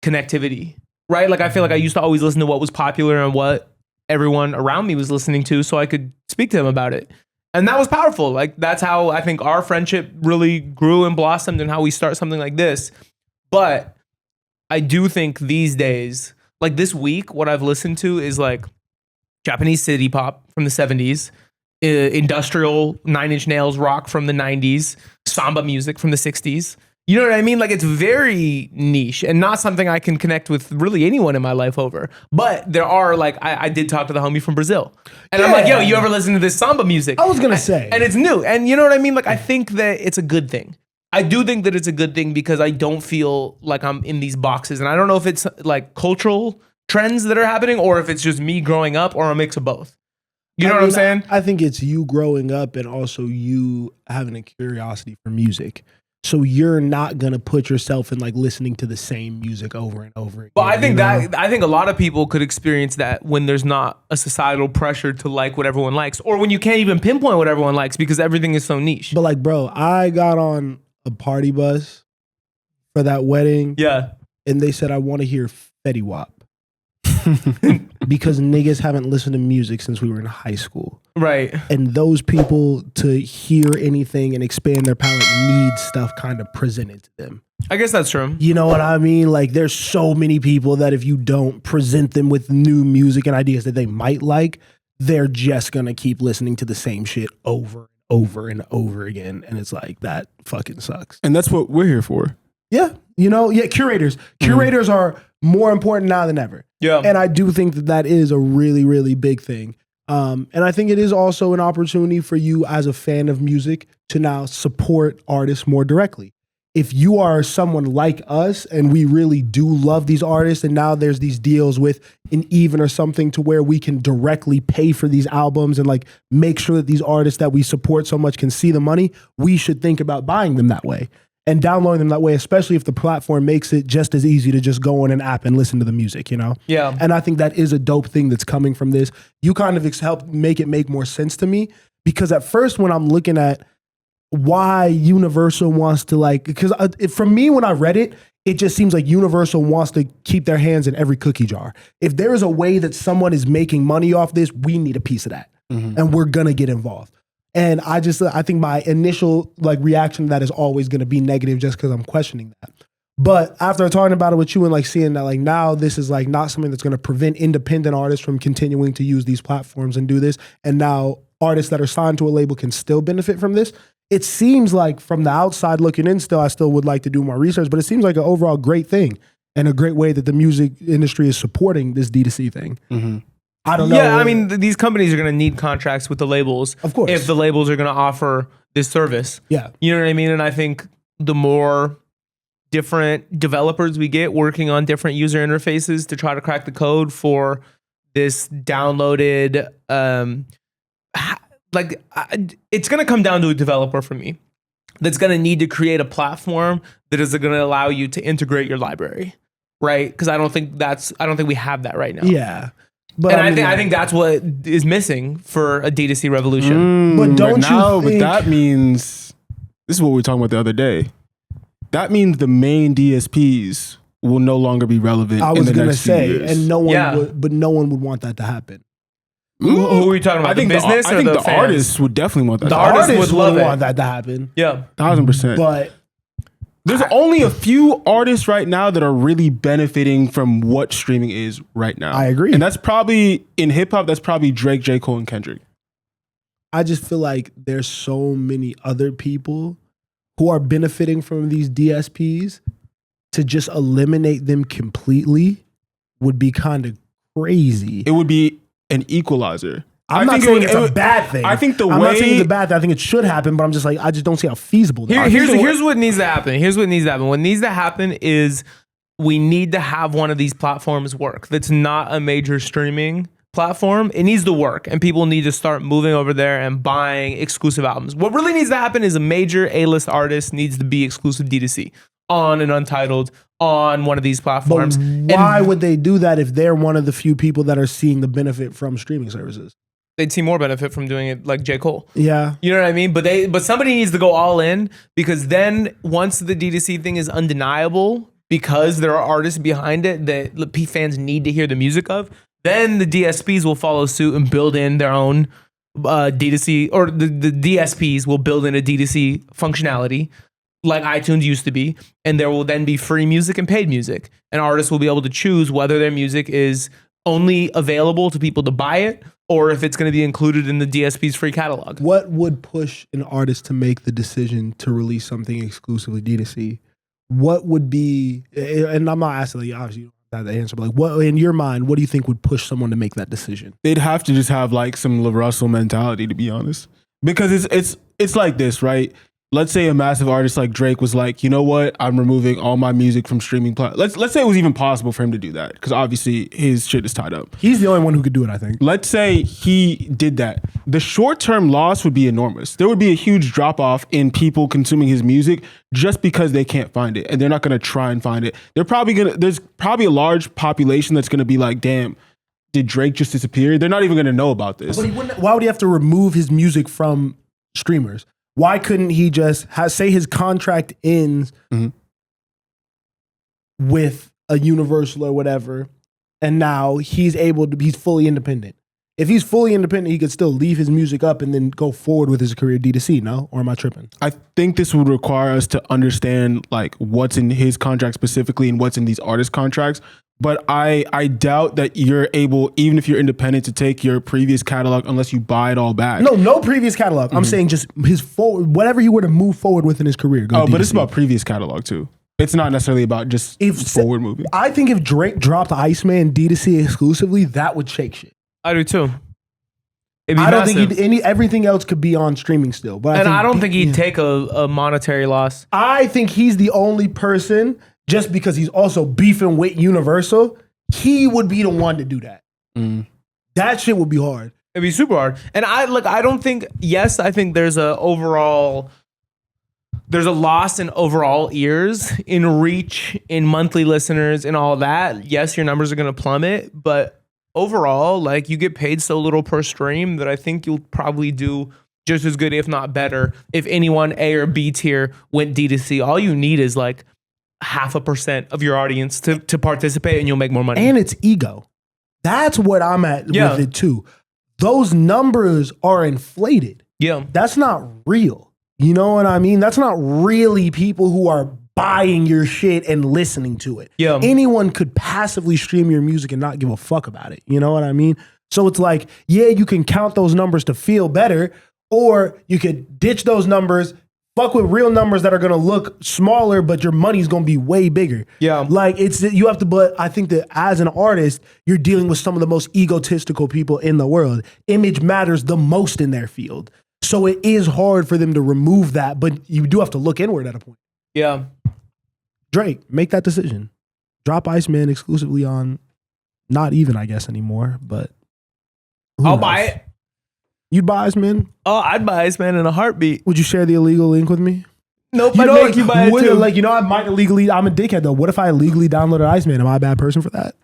connectivity, right? Like I feel like I used to always listen to what was popular and what everyone around me was listening to so I could speak to them about it. And that was powerful. Like that's how I think our friendship really grew and blossomed and how we start something like this. But I do think these days, like this week, what I've listened to is like Japanese city pop from the 70s, industrial 9 Inch Nails rock from the 90s, samba music from the 60s. You know what I mean? Like it's very niche and not something I can connect with really anyone in my life over. But there are like, I did talk to the homie from Brazil. And I'm like, yo, you ever listen to this samba music? I was going to say. And it's new. And you know what I mean? Like I think that it's a good thing. I do think that it's a good thing because I don't feel like I'm in these boxes. And I don't know if it's like cultural trends that are happening or if it's just me growing up or a mix of both. You know what I'm saying? I think it's you growing up and also you having a curiosity for music. So you're not going to put yourself in like listening to the same music over and over again. Well, I think I think a lot of people could experience that when there's not a societal pressure to like what everyone likes or when you can't even pinpoint what everyone likes because everything is so niche. But like, bro, I got on a party bus for that wedding. Yeah. And they said, I want to hear Fetty Wap. Because niggas haven't listened to music since we were in high school. Right. And those people to hear anything and expand their palate need stuff kind of presented to them. I guess that's true. You know what I mean? Like there's so many people that if you don't present them with new music and ideas that they might like, they're just going to keep listening to the same shit over and over and over again. And it's like, that fucking sucks. And that's what we're here for. Yeah. You know, yeah, curators. Curators are more important now than ever. Yeah. And I do think that that is a really, really big thing. And I think it is also an opportunity for you as a fan of music to now support artists more directly. If you are someone like us and we really do love these artists and now there's these deals with an even or something to where we can directly pay for these albums and like make sure that these artists that we support so much can see the money, we should think about buying them that way and downloading them that way, especially if the platform makes it just as easy to just go on an app and listen to the music, you know? Yeah. And I think that is a dope thing that's coming from this. You kind of helped make it make more sense to me because at first when I'm looking at why Universal wants to like, because for me, when I read it, it just seems like Universal wants to keep their hands in every cookie jar. If there is a way that someone is making money off this, we need a piece of that. And we're going to get involved. And I think my initial like reaction to that is always going to be negative just because I'm questioning that. But after talking about it with you and like seeing that like now this is like not something that's going to prevent independent artists from continuing to use these platforms and do this. And now artists that are signed to a label can still benefit from this. It seems like from the outside looking in still, I still would like to do more research, but it seems like an overall great thing and a great way that the music industry is supporting this D2C thing. I don't know. Yeah, I mean, these companies are going to need contracts with the labels. Of course. If the labels are going to offer this service. Yeah. You know what I mean? And I think the more different developers we get working on different user interfaces to try to crack the code for this downloaded, it's going to come down to a developer for me that's going to need to create a platform that is going to allow you to integrate your library, right? Because I don't think we have that right now. Yeah. But And I think that's what is missing for a D2C revolution. But don't you think... But that means, this is what we were talking about the other day. That means the main DSPs will no longer be relevant I was in the going to next few say, years. and no one would want that to happen. Who are we talking about? I think the business I think or the fans? artists would definitely want that. The to happen. artists would love it. want that to happen. Yeah. 1,000%. But There's only a few artists right now that are really benefiting from what streaming is right now. I agree. And that's probably, in hip hop, that's probably Drake, J. Cole, and Kendrick. I just feel like there's so many other people who are benefiting from these DSPs. To just eliminate them completely would be kind of crazy. It would be an equalizer. I'm not saying it's a bad thing. I think I'm not saying it's a bad thing. I think it should happen, but I'm just like, I just don't see how feasible that is. Here's what needs to happen. What needs to happen is we need to have one of these platforms work that's not a major streaming platform. It needs to work, and people need to start moving over there and buying exclusive albums. What really needs to happen is a major A-list artist needs to be exclusive D2C. on an Untitled, on one of these platforms. But why would they do that if they're one of the few people that are seeing the benefit from streaming services? They'd see more benefit from doing it like J. Cole. Yeah. You know what I mean? But somebody needs to go all in, because then once the D2C thing is undeniable, because there are artists behind it that fans need to hear the music of, then the DSPs will follow suit and build in their own D2C, or the DSPs will build in a D2C functionality like iTunes used to be, and there will then be free music and paid music. And artists will be able to choose whether their music is only available to people to buy it, or if it's going to be included in the DSP's free catalog. What would push an artist to make the decision to release something exclusively D2C? What would be, and I'm not asking, like, obviously you don't have the answer, but like, what in your mind, what do you think would push someone to make that decision? They'd have to just have like some LaRussel mentality, to be honest, because it's like this, right? Let's say a massive artist like Drake was like, you know what, I'm removing all my music from streaming platforms. Let's say it was even possible for him to do that, because obviously his shit is tied up. He's the only one who could do it, I think. Let's say he did that. The short-term loss would be enormous. There would be a huge drop-off in people consuming his music just because they can't find it, and they're not going to try and find it. There's probably a large population that's going to be like, damn, did Drake just disappear? They're not even going to know about this. But why would he have to remove his music from streamers? Why couldn't he just say his contract ends with a Universal or whatever, and now he's fully independent? If he's fully independent, he could still leave his music up and then go forward with his career D2C, no? Or am I tripping? I think this would require us to understand like what's in his contract specifically and what's in these artist contracts. But I doubt that you're able, even if you're independent, to take your previous catalog unless you buy it all back. No previous catalog. I'm saying just his forward, whatever he were to move forward with in his career. But it's about previous catalog too. It's not necessarily about just forward moving. I think if Drake dropped Iceman D2C exclusively, that would shake shit. I do too. I don't think everything else could be on streaming still. But I don't think he'd take a monetary loss. I think he's the only person, just because he's also beefing with Universal, he would be the one to do that. That shit would be hard. It'd be super hard. And I don't think, yes, I think there's a loss in overall ears, in reach, in monthly listeners, and all that. Yes, your numbers are going to plummet, but overall, like, you get paid so little per stream that I think you'll probably do just as good, if not better, if anyone A or B tier went D2C. All you need is like 0.5% of your audience to participate, and you'll make more money. And it's ego. That's what I'm at with it too. Those numbers are inflated. Yeah. That's not real. You know what I mean? That's not really people who are buying your shit and listening to it. Yeah. Anyone could passively stream your music and not give a fuck about it. You know what I mean? So it's like, yeah, you can count those numbers to feel better, or you could ditch those numbers, fuck with real numbers that are gonna look smaller, but your money's gonna be way bigger. Yeah. Like you have to, but I think that as an artist, you're dealing with some of the most egotistical people in the world. Image matters the most in their field. So it is hard for them to remove that, but you do have to look inward at a point. Yeah. Drake, make that decision. Drop Iceman exclusively on, not even, I guess, anymore, but I'll buy it. You'd buy Iceman? Oh, I'd buy Iceman in a heartbeat. Would you share the illegal link with me? Nope, you I'd know, make you buy it too. Like, you know, I might illegally, I'm a dickhead though. What if I illegally downloaded Iceman? Am I a bad person for that?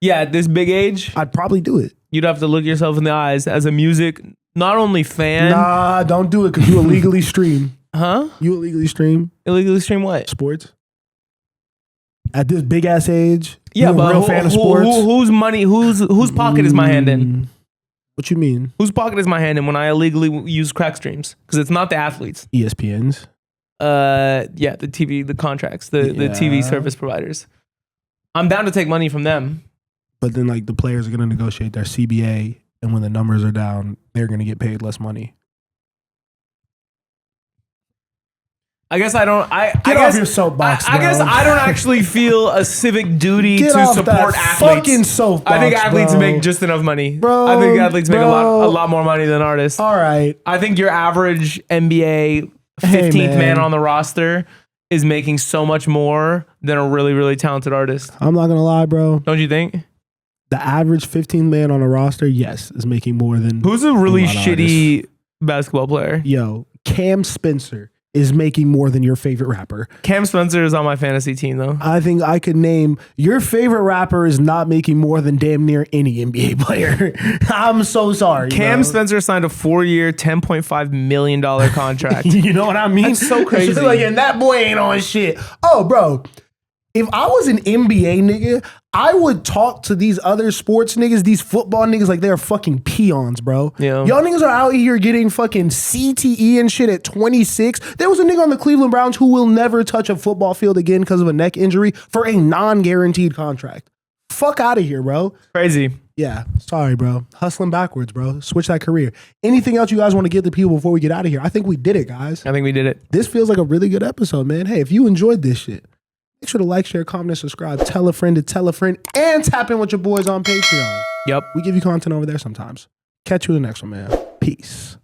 Yeah, at this big age, I'd probably do it. You'd have to look yourself in the eyes as a music, not only fan. Nah, don't do it, because you illegally stream. Huh? You illegally stream? Illegally stream what? Sports. At this big ass age, yeah, you a but real fan of sports. Whose money? Whose pocket is my hand in? What you mean? Whose pocket is my hand in when I illegally use crack streams? Because it's not the athletes. ESPN's. Yeah, the TV, the contracts, the TV service providers. I'm down to take money from them. But then, like, the players are going to negotiate their CBA, and when the numbers are down, they're going to get paid less money. I guess I don't. Get off your soapbox. I guess I don't actually feel a civic duty to support athletes. Fucking soapbox, I think athletes bro. make just enough money. Bro, I think athletes make a lot more money than artists. All right. I think your average NBA 15th man on the roster is making so much more than a really, really talented artist. I'm not gonna lie, bro. Don't you think? The average 15th man on a roster, yes, is making more than. Who's a really shitty basketball player? Yo, Cam Spencer is making more than your favorite rapper. Cam Spencer is on my fantasy team though. I think I could name your favorite rapper is not making more than damn near any NBA player. I'm so sorry. Cam Spencer signed a 4-year, $10.5 million contract. You know what I mean? That's so crazy. Like, and that boy ain't on shit. Oh, bro. If I was an NBA nigga, I would talk to these other sports niggas, these football niggas, like they're fucking peons, bro. Yeah. Y'all niggas are out here getting fucking CTE and shit at 26. There was a nigga on the Cleveland Browns who will never touch a football field again because of a neck injury for a non-guaranteed contract. Fuck out of here, bro. Crazy. Yeah, sorry, bro. Hustling backwards, bro. Switch that career. Anything else you guys want to give the people before we get out of here? I think we did it, guys. I think we did it. This feels like a really good episode, man. Hey, if you enjoyed this shit, make sure to like, share, comment, and subscribe. Tell a friend to tell a friend, and tap in with your boys on Patreon. Yep. We give you content over there sometimes. Catch you in the next one, man. Peace.